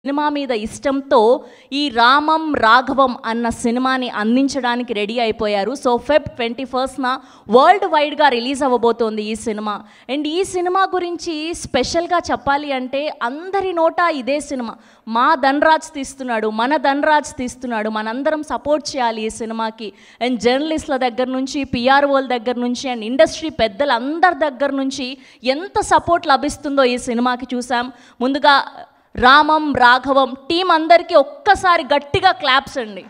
Cinema మీద ఇష్టంతో ఈ రామం రాఘవం అన్న సినిమాని అందించడానికి రెడీ అయిపోయారు. సో ఫెబ్ 21న వరల్డ్ వైడ్గా రిలీజ్ అవ్వబోతోంది ఈ సినిమా. అండ్ ఈ సినిమా గురించి స్పెషల్గా చెప్పాలి అంటే అందరి నోట ఇదే సినిమా, మా ధనరాజ్ తీస్తున్నాడు, మన ధనరాజ్ తీస్తున్నాడు, మనందరం సపోర్ట్ చేయాలి ఈ సినిమాకి. అండ్ జర్నలిస్టుల దగ్గర నుంచి, పిఆర్ఓల దగ్గర నుంచి, అండ్ ఇండస్ట్రీ పెద్దలందరి దగ్గర నుంచి ఎంత సపోర్ట్ లభిస్తుందో ఈ సినిమాకి చూసాం. ముందుగా రామం రాఘవం టీం అందరికీ ఒక్కసారి గట్టిగా క్లాప్స్ అండి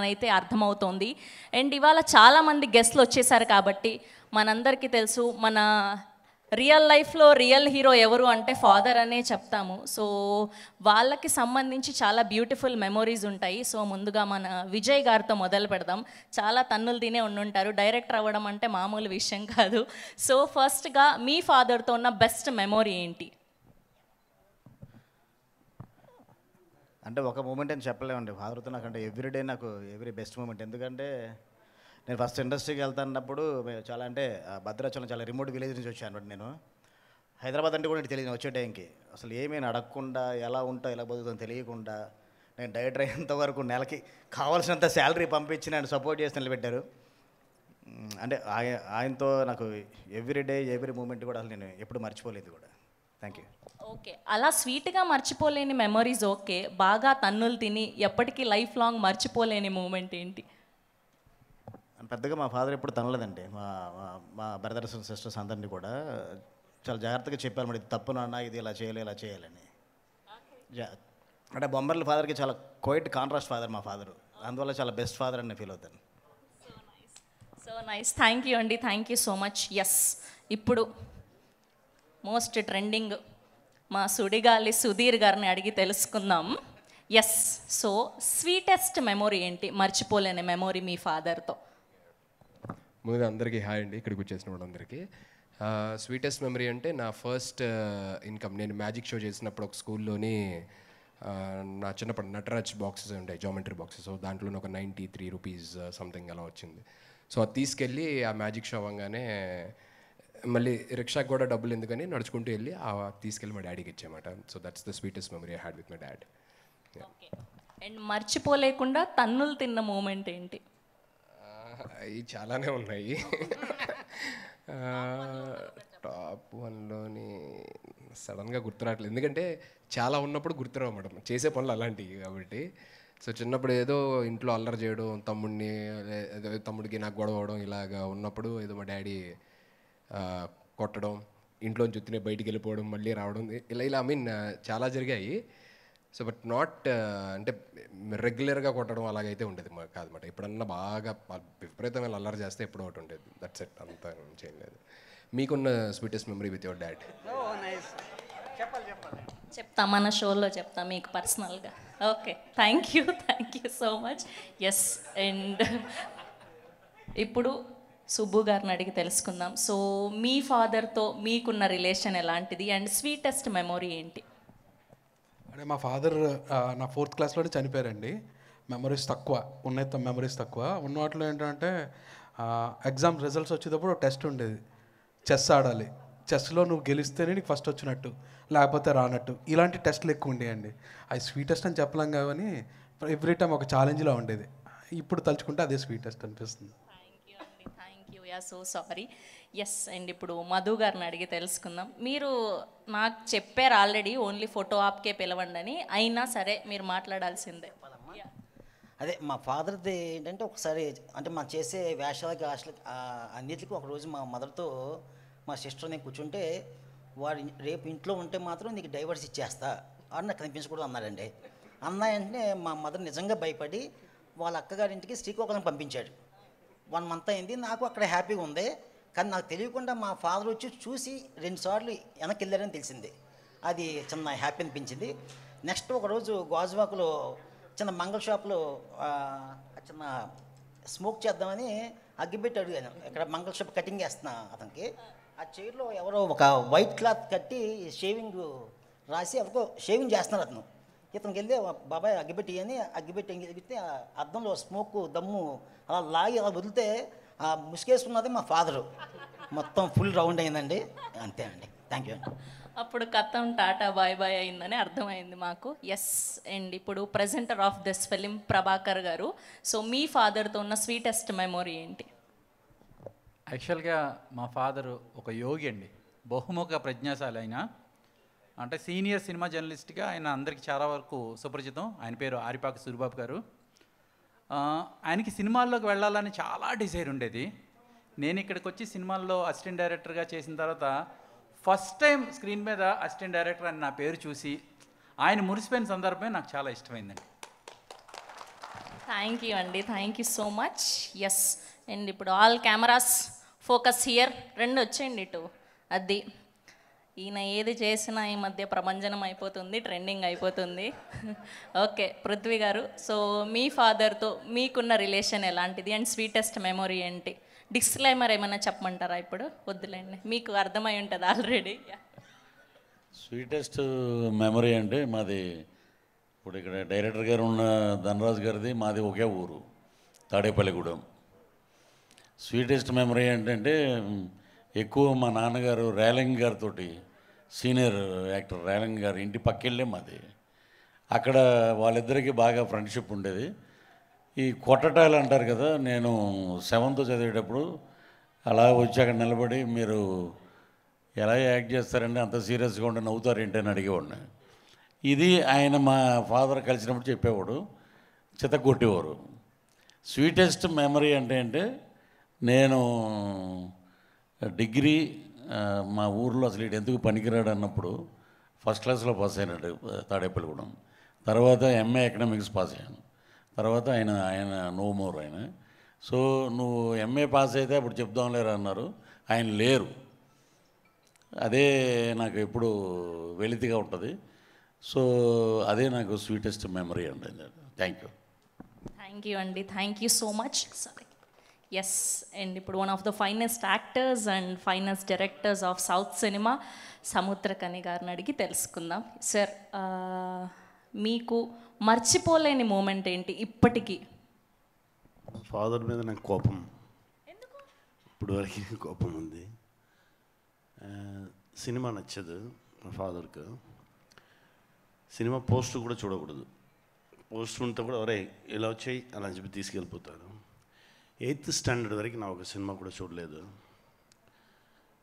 అయితే అర్థమవుతోంది. అండ్ ఇవాళ చాలామంది గెస్ట్లు వచ్చేసారు కాబట్టి మనందరికీ తెలుసు, మన రియల్ లైఫ్లో రియల్ హీరో ఎవరు అంటే ఫాదర్ అనే చెప్తాము. సో వాళ్ళకి సంబంధించి చాలా బ్యూటిఫుల్ మెమొరీస్ ఉంటాయి. సో ముందుగా మన విజయ్ గారితో మొదలు పెడదాం. చాలా తన్నులు తినే ఉండుంటారు, డైరెక్టర్ అవ్వడం అంటే మామూలు విషయం కాదు. సో ఫస్ట్గా మీ ఫాదర్తో ఉన్న బెస్ట్ మెమొరీ ఏంటి? అంటే ఒక మూమెంట్ అని చెప్పలేమండి, ఫాదర్తో నాకంటే ఎవ్రీడే నాకు ఎవ్రీ బెస్ట్ మూమెంట్. ఎందుకంటే నేను ఫస్ట్ ఇండస్ట్రీకి వెళ్తున్నప్పుడు చాలా అంటే భద్రాచలం చాలా రిమోట్ విలేజ్ నుంచి వచ్చాను. నేను హైదరాబాద్ అంటే కూడా నాకు తెలియదు వచ్చే టైంకి. అసలు ఏమీ అడగకుండా ఎలా ఉంటా ఎలా బతుకుతుందో తెలియకుండా నేను డైరెక్టర్ అయ్యేంత వరకు నెలకి కావాల్సినంత శాలరీ పంపించి నన్ను సపోర్ట్ చేసి నిలబెట్టారు. అంటే ఆయనతో నాకు ఎవ్రీడే ఎవ్రీ మూమెంట్ కూడా అసలు నేను ఎప్పుడు మర్చిపోలేదు కూడా. Thank you. ఓకే, అలా స్వీట్గా మర్చిపోలేని మెమరీస్ ఓకే, బాగా తన్నులు తిని ఎప్పటికీ లైఫ్ లాంగ్ మర్చిపోలేని మూమెంట్ ఏంటి? పెద్దగా మా ఫాదర్ ఎప్పుడు తనలేదండి. మా బ్రదర్స్ అండ్ సిస్టర్స్ అందరినీ కూడా చాలా జాగ్రత్తగా చెప్పారు, మరి ఇది తప్పు నాన్న, ఇది ఇలా చేయాలి ఇలా చేయాలని. అంటే బొమ్మర్ల ఫాదర్కి చాలా క్వైట్ కాంట్రాస్ట్ ఫాదర్ మా ఫాదరు, అందువల్ల చాలా బెస్ట్ ఫాదర్ అని ఫీల్ అవుతాను. సో నైస్, థ్యాంక్ యూ అండి, thank you so much. Yes, ఇప్పుడు మోస్ట్ ట్రెండింగ్ మా సుడిగాలి సుధీర్ గారిని అడిగి తెలుసుకుందాం. ఎస్, సో స్వీటెస్ట్ మెమొరీ ఏంటి, మర్చిపోలేని మెమొరీ మీ ఫాదర్తో? ముందుగా అందరికీ హాయ్ అండి, ఇక్కడికి వచ్చేసిన వాళ్ళందరికీ. స్వీటెస్ట్ మెమరీ అంటే నా ఫస్ట్ ఇన్కమ్, నేను మ్యాజిక్ షో చేసినప్పుడు ఒక స్కూల్లోని నా చిన్నప్పుడు నటరాజ్ బాక్సెస్ ఉంటాయి, జామెట్రీ బాక్సెస్. సో దాంట్లో ఒక 93 రూపీస్ సంథింగ్ అలా వచ్చింది. సో అది తీసుకెళ్ళి ఆ మ్యాజిక్ షో అవ్వగానే మళ్ళీ రిక్షాకి కూడా డబ్బులు ఎందుకని నడుచుకుంటూ వెళ్ళి తీసుకెళ్ళి మా డాడీకి ఇచ్చామాట. So that's the sweetest memory I had with my dad. And మర్చిపోలేకుండా తన్నులు తిన్న మూమెంట్ ఏంటి? అవి చాలానే ఉన్నాయి. టాప్ 1లోని సడన్గా గుర్తురావట్లేదు, ఎందుకంటే చాలా ఉన్నప్పుడు గుర్తురావు మేడం, చేసే పనులు అలాంటివి కాబట్టి. సో చిన్నప్పుడు ఏదో ఇంట్లో అల్లరి చేయడం, తమ్ముడికి నాకు గొడవ అవడం ఇలాగా ఉన్నప్పుడు ఏదో మా డాడీ కొట్టడం, ఇంట్లోంచి వచ్చిన బయటికి వెళ్ళిపోవడం, మళ్ళీ రావడం, ఇలా ఐ మీన్ చాలా జరిగాయి. సో బట్ నాట్ అంటే రెగ్యులర్గా కొట్టడం అలాగైతే ఉండేది కాదన్నమాట. ఎప్పుడన్నా బాగా విపరీతమైన అల్లరి చేస్తే ఎప్పుడో ఒకటి ఉండేది, దట్స్ ఇట్, అంతా చేయలేదు. మీకున్న sweetest memory with your dad? చెప్తా, మన షోలో చెప్తా మీకు పర్సనల్గా. Okay, thank you so much. Yes, and ఇప్పుడు సుబ్బు గారిని అడిగి తెలుసుకుందాం. సో మీ ఫాదర్తో మీకున్న రిలేషన్ ఎలాంటిది అండ్ స్వీటెస్ట్ మెమొరీ ఏంటి? అంటే మా ఫాదర్ నా 4th క్లాస్లోనే చనిపోయారండి. మెమరీస్ తక్కువ ఉన్నాయి, మెమరీస్ తక్కువ ఉన్న వాటిలో ఏంటంటే ఎగ్జామ్ రిజల్ట్స్ వచ్చేటప్పుడు టెస్ట్ ఉండేది, చెస్ ఆడాలి, చెస్లో నువ్వు గెలిస్తేనే నీకు ఫస్ట్ వచ్చినట్టు, లేకపోతే రానట్టు, ఇలాంటి టెస్ట్లు ఎక్కువ ఉండేయండి. అది స్వీటెస్ట్ అని చెప్పలేం కానీ ఎవ్రీ టైం ఒక ఛాలెంజ్లా ఉండేది. ఇప్పుడు తలుచుకుంటే అదే స్వీటెస్ట్ అనిపిస్తుంది. So sorry. ఎస్, అండ్ ఇప్పుడు మధు గారిని అడిగి తెలుసుకుందాం. మీరు నాకు చెప్పారు ఆల్రెడీ ఓన్లీ ఫోటో ఆప్కే పిలవండి అని, అయినా సరే మీరు మాట్లాడాల్సిందే. అదే మా ఫాదర్ది ఏంటంటే ఒకసారి అంటే మా చేసే వేషాలకి అన్నిటికీ ఒకరోజు మా మదర్తో మా సిస్టర్ నేను కూర్చుంటే, వాడు రేపు ఇంట్లో ఉంటే మాత్రం నీకు డైవర్స్ ఇచ్చేస్తా అని నాకు కనిపించకూడదు అన్నాడండి. అన్నా వెంటనే మా మదర్ నిజంగా భయపడి వాళ్ళ అక్కగారింటికి శ్రీకాకుళం పంపించాడు. 1 మంత్ అయింది, నాకు అక్కడ హ్యాపీగా ఉంది. కానీ నాకు తెలియకుండా మా ఫాదర్ వచ్చి చూసి 2 సార్లు వెనక్కి వెళ్ళారని తెలిసింది. అది చిన్న హ్యాపీ అనిపించింది. నెక్స్ట్ ఒకరోజు గాజువాకులో చిన్న మంగళ షాప్లో చిన్న స్మోక్ చేద్దామని అగ్గిపెట్టి అడిగాను. ఇక్కడ మంగళ షాప్ కటింగ్ చేస్తున్నా అతనికి. ఆ చైర్లో ఎవరో ఒక వైట్ క్లాత్ కట్టి షేవింగ్ రాసి ఎవరికో షేవింగ్ చేస్తున్నారు అతను. ఇతనికి వెళ్ళి బాబాయ్ అగ్గిపెట్టి అని అగ్గిపెట్టి వెళ్తే అద్దంలో స్మోక్ దమ్ము అలా లాగి అలా వదిలితే ఆ ముసుగేసుకున్నది మా ఫాదరు. మొత్తం ఫుల్ రౌండ్ అయిందండి. అంతే అండి, థ్యాంక్ యూ అండి. అప్పుడు కథం టాటా బాయ్ బాయ్ అయిందని అర్థమైంది మాకు. ఎస్. అండ్ ఇప్పుడు presenter of this film Prabhakar గారు. సో మీ ఫాదర్తో ఉన్న స్వీటెస్ట్ మెమొరీ ఏంటి? యాక్చువల్గా మా ఫాదరు ఒక యోగి అండి, బహుముఖ ప్రజ్ఞాశాలి ఆయన. అంటే సీనియర్ సినిమా జర్నలిస్ట్గా ఆయన అందరికీ చాలా వరకు సుపరిచితం. ఆయన పేరు ఆరిపాక సూరిబాబు గారు. ఆయనకి సినిమాల్లోకి వెళ్ళాలని చాలా డిజైర్ ఉండేది. నేను ఇక్కడికి వచ్చి సినిమాల్లో అసిస్టెంట్ డైరెక్టర్గా చేసిన తర్వాత ఫస్ట్ టైం స్క్రీన్ మీద అసిస్టెంట్ డైరెక్టర్ అని నా పేరు చూసి ఆయన మురిసిపోయిన సందర్భమే నాకు చాలా ఇష్టమైందండి. థ్యాంక్ యూ అండి, thank you so much. Yes. And ఇప్పుడు ఆల్ కెమెరాస్ ఫోకస్ హియర్. రెండు వచ్చేయండి ఇటు. అది ఈయన ఏది చేసినా ఈ మధ్య ప్రభంజనం అయిపోతుంది, ట్రెండింగ్ అయిపోతుంది. ఓకే పృథ్వీ గారు, సో మీ ఫాదర్తో మీకున్న రిలేషన్ ఎలాంటిది అండ్ స్వీటెస్ట్ మెమొరీ ఏంటి? డిస్క్లైమర్ ఏమైనా చెప్పమంటారా? ఇప్పుడు వద్దులేండి, మీకు అర్థమై ఉంటుంది ఆల్రెడీ. స్వీటెస్ట్ మెమరీ అంటే మాది ఇప్పుడు ఇక్కడ డైరెక్టర్ గారు ఉన్న ధనరాజు గారిది మాది ఒకే ఊరు, తాడేపల్లిగూడెం. స్వీటెస్ట్ మెమరీ ఏంటంటే ఎక్కువ మా నాన్నగారు రేలంగి గారితో, సీనియర్ యాక్టర్ రేలంగి గారు ఇంటి పక్కెళ్ళే మాది. అక్కడ వాళ్ళిద్దరికీ బాగా ఫ్రెండ్షిప్ ఉండేది. ఈ కొట్టటాలు అంటారు కదా, నేను 7th చదివేటప్పుడు అలా వచ్చి అక్కడ నిలబడి మీరు ఎలా యాక్ట్ చేస్తారండి, అంత సీరియస్గా ఉండి నవ్వుతారు ఏంటి అని అడిగేవాడిని. ఇది ఆయన మా ఫాదర్ కలిసినప్పుడు చెప్పేవాడు, చితగొట్టేవారు. స్వీటెస్ట్ మెమరీ అంటే నేను డిగ్రీ మా ఊర్లో అసలు ఇటు ఎందుకు పనికిరాడు అన్నప్పుడు ఫస్ట్ క్లాస్లో పాస్ అయినాడు తాడేపల్లిగూడెం. తర్వాత ఎంఏ ఎకనామిక్స్ పాస్ అయ్యాను. తర్వాత ఆయన నో మోర్ ఆయన. సో నువ్వు ఎంఏ పాస్ అయితే అప్పుడు చెప్దాం లేరు అన్నారు, ఆయన లేరు. అదే నాకు ఎప్పుడు వెలితిగా ఉంటుంది. సో అదే నాకు స్వీటెస్ట్ మెమరీ అండి. Thank you. థ్యాంక్ యూ అండి, thank you so much. Sorry. Yes. And ఇప్పుడు one of the finest actors and finest directors of south cinema Samuthirakani గారిని అడిగి తెలుసుకుందాం. సార్, మీకు మర్చిపోలేని మూమెంట్ ఏంటి ఇప్పటికీ? ఫాదర్ మీద నాకు కోపం, ఇప్పుడు వరకు కోపం ఉంది. సినిమా నచ్చదు మా ఫాదర్కు. సినిమా పోస్టర్ కూడా చూడకూడదు. పోస్టర్ ఉంటే కూడా ఒరే ఇలా వచ్చాయి అలా చెప్పి తీసుకెళ్ళిపోతారు. 8th స్టాండర్డ్ వరకు నా ఒక సినిమా కూడా చూడలేదు.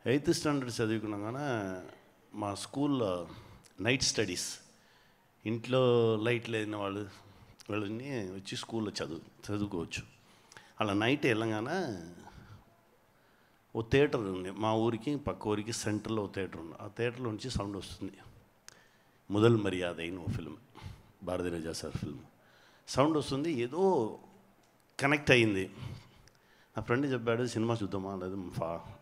8th స్టాండర్డ్ చదువుకున్నాగానే మా స్కూల్లో నైట్ స్టడీస్, ఇంట్లో లైట్ లేని వాళ్ళని వచ్చి స్కూల్లో చదువుకోవచ్చు. అలా నైట్ వెళ్ళగానే ఓ థియేటర్ ఉంది మా ఊరికి, పక్క ఊరికి సెంటర్లో ఓ థియేటర్ ఉంది. ఆ థియేటర్లో నుంచి సౌండ్ వస్తుంది. మొదల్ మర్యాద అయిన ఓ film, Bharathiraja sir film. Sound వస్తుంది, ఏదో కనెక్ట్ అయ్యింది. నా ఫ్రెండ్ చెప్పాడు సినిమా చూద్దామా, లేదు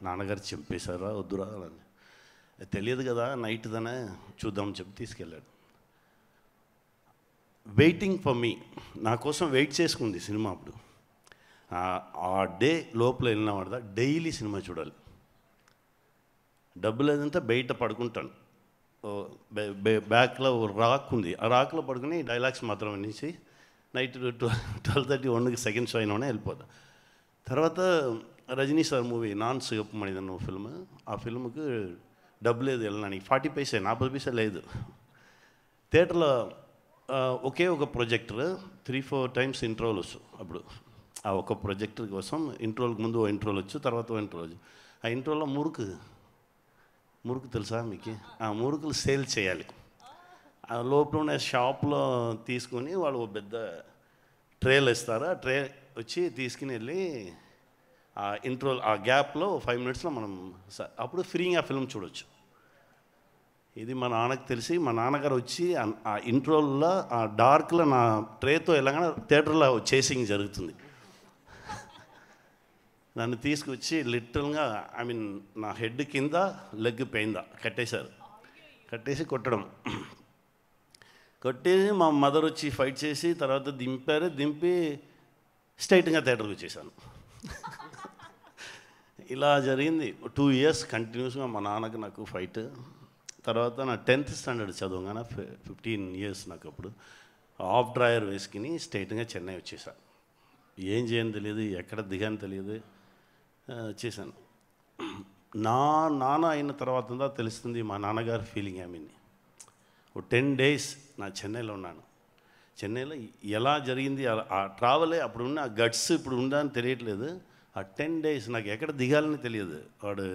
నాన్నగారు చంపేశారా వద్దురా అని. తెలియదు కదా నైట్ దానే చూద్దామని చెప్పి తీసుకెళ్ళాడు. వెయిటింగ్ ఫర్ మీ, నా కోసం వెయిట్ చేసుకుంది సినిమా. అప్పుడు ఆ డే లోపల వెళ్ళిన వాడదా డైలీ సినిమా చూడాలి. డబ్బు లేదంటే బయట పడుకుంటాను. బ్యాక్లో రాక్ ఉంది, ఆ రాక్లో పడుకుని డైలాగ్స్ మాత్రం అనేసి నైట్ 12:30 1కి సెకండ్ షో అయినా వెళ్ళిపోతా. తర్వాత రజనీ సార్ మూవీ నాన్ సిగప్పమనిదన్న ఫిల్మ్, ఆ ఫిల్మ్కి డబ్బు లేదు వెళ్ళడానికి, 40 పైసే 40 పైసే లేదు. థియేటర్లో ఒకే ఒక ప్రొజెక్టర్ 3-4 టైమ్స్ ఇంట్రోల్ వచ్చు. అప్పుడు ఆ ఒక ప్రొజెక్టర్ కోసం ఇంట్రోల్కి ముందు ఓ ఇంట్రోల్ వచ్చు, తర్వాత ఓ ఇంట్రోల్ వచ్చు. ఆ ఇంట్రోల్లో మురుకు తెలుసా మీకు? ఆ మురుకులు సేల్ చేయాలి. ఆ లోపల ఉన్న షాప్లో తీసుకొని వాళ్ళు ఒక పెద్ద ట్రేలు ఇస్తారు. ఆ ట్రే వచ్చి తీసుకుని వెళ్ళి ఆ ఇంట్రోల్ ఆ గ్యాప్లో 5 మినిట్స్లో మనం అప్పుడు ఫ్రీగా ఫిల్మ్ చూడవచ్చు. ఇది మా నాన్నకు తెలిసి మా నాన్నగారు వచ్చి ఆ ఇంట్రోల్లో ఆ డార్క్లో నా ట్రేతో వెళ్ళగానే థియేటర్లో చేసింగ్ జరుగుతుంది. నన్ను తీసుకొచ్చి లిటరల్గా నా హెడ్ కింద లెగ్ పైందా కట్టేశారు. కట్టేసి కొట్టడం, కొట్టేసి మా మదర్ వచ్చి ఫైట్ చేసి తర్వాత దింపి స్ట్రైట్గా థియేటర్కి వచ్చేసాను. ఇలా జరిగింది 2 years కంటిన్యూస్గా మా నాన్నకు నాకు ఫైట్. తర్వాత నా 10th స్టాండర్డ్ చదవగానే 15 years నాకు అప్పుడు హాఫ్ డ్రాయర్ వేసుకుని స్ట్రైట్గా చెన్నై వచ్చేసాను. ఏం చేయని తెలియదు, ఎక్కడ దిగాని తెలియదు, వచ్చేసాను. నా నాన్న అయిన తర్వాత తెలుస్తుంది మా నాన్నగారు ఫీలింగ్. ఓ 10 days నా చెన్నైలో ఉన్నాను. చెన్నైలో ఎలా జరిగింది ఆ ట్రావెలే, అప్పుడు ఉన్న ఆ గట్స్ ఇప్పుడు ఉందా అని తెలియట్లేదు. ఆ 10 days నాకు ఎక్కడ దిగాలని తెలియదు. వాడు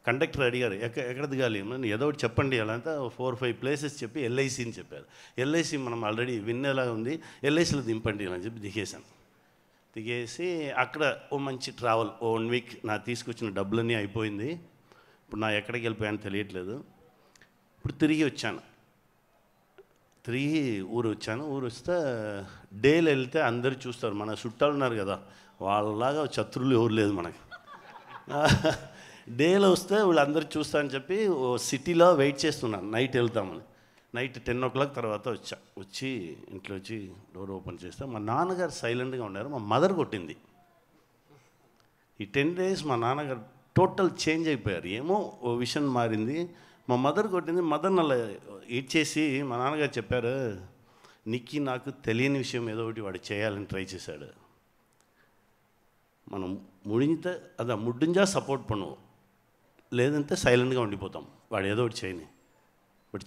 కండక్టర్ అడిగారు ఎక్కడ దిగాలి, ఏదో ఒకటి చెప్పండి. అలా అంతా 4-5 places చెప్పి ఎల్ఐసి అని చెప్పారు. ఎల్ఐసి మనం ఆల్రెడీ విన్నేలా ఉంది, ఎల్ఐసిలో దింపండి అని చెప్పి దిగేసి అక్కడ ఓ మంచి ట్రావెల్ 1 week నా తీసుకొచ్చిన డబ్బులన్నీ అయిపోయింది. ఇప్పుడు నా ఎక్కడికి వెళ్ళిపోయాను తెలియట్లేదు. ఇప్పుడు తిరిగి వచ్చాను, ఊరు వస్తే డేలో వెళ్తే అందరూ చూస్తారు, మన చుట్టాలు ఉన్నారు కదా, వాళ్ళలాగా శత్రువులు ఎవరు లేదు మనకి. డేలో వస్తే వీళ్ళందరూ చూస్తా అని చెప్పి ఓ సిటీలో వెయిట్ చేస్తున్నాను, నైట్ వెళ్తామని. నైట్ 10 o'clock తర్వాత వచ్చి ఇంట్లో వచ్చి డోర్ ఓపెన్ చేస్తే మా నాన్నగారు సైలెంట్గా ఉన్నారు. మా మదర్ కొట్టింది. ఈ 10 days మా నాన్నగారు టోటల్ చేంజ్ అయిపోయారు. ఏమో ఓ విషయం మారింది. మా మదర్ కొట్టింది. మదర్ నల్ల ఇచ్చేసి మా నాన్నగారు చెప్పారు, నీకు నాకు తెలియని విషయం ఏదో ఒకటి వాడు చేయాలని ట్రై చేశాడు. మనం ముడింతే అదా ముడ్డింజా సపోర్ట్ பண்ணுவோம், లేదంటే సైలెంట్గా ఉండిపోతాం, వాడు ఏదో ఒకటి చేయని, బట్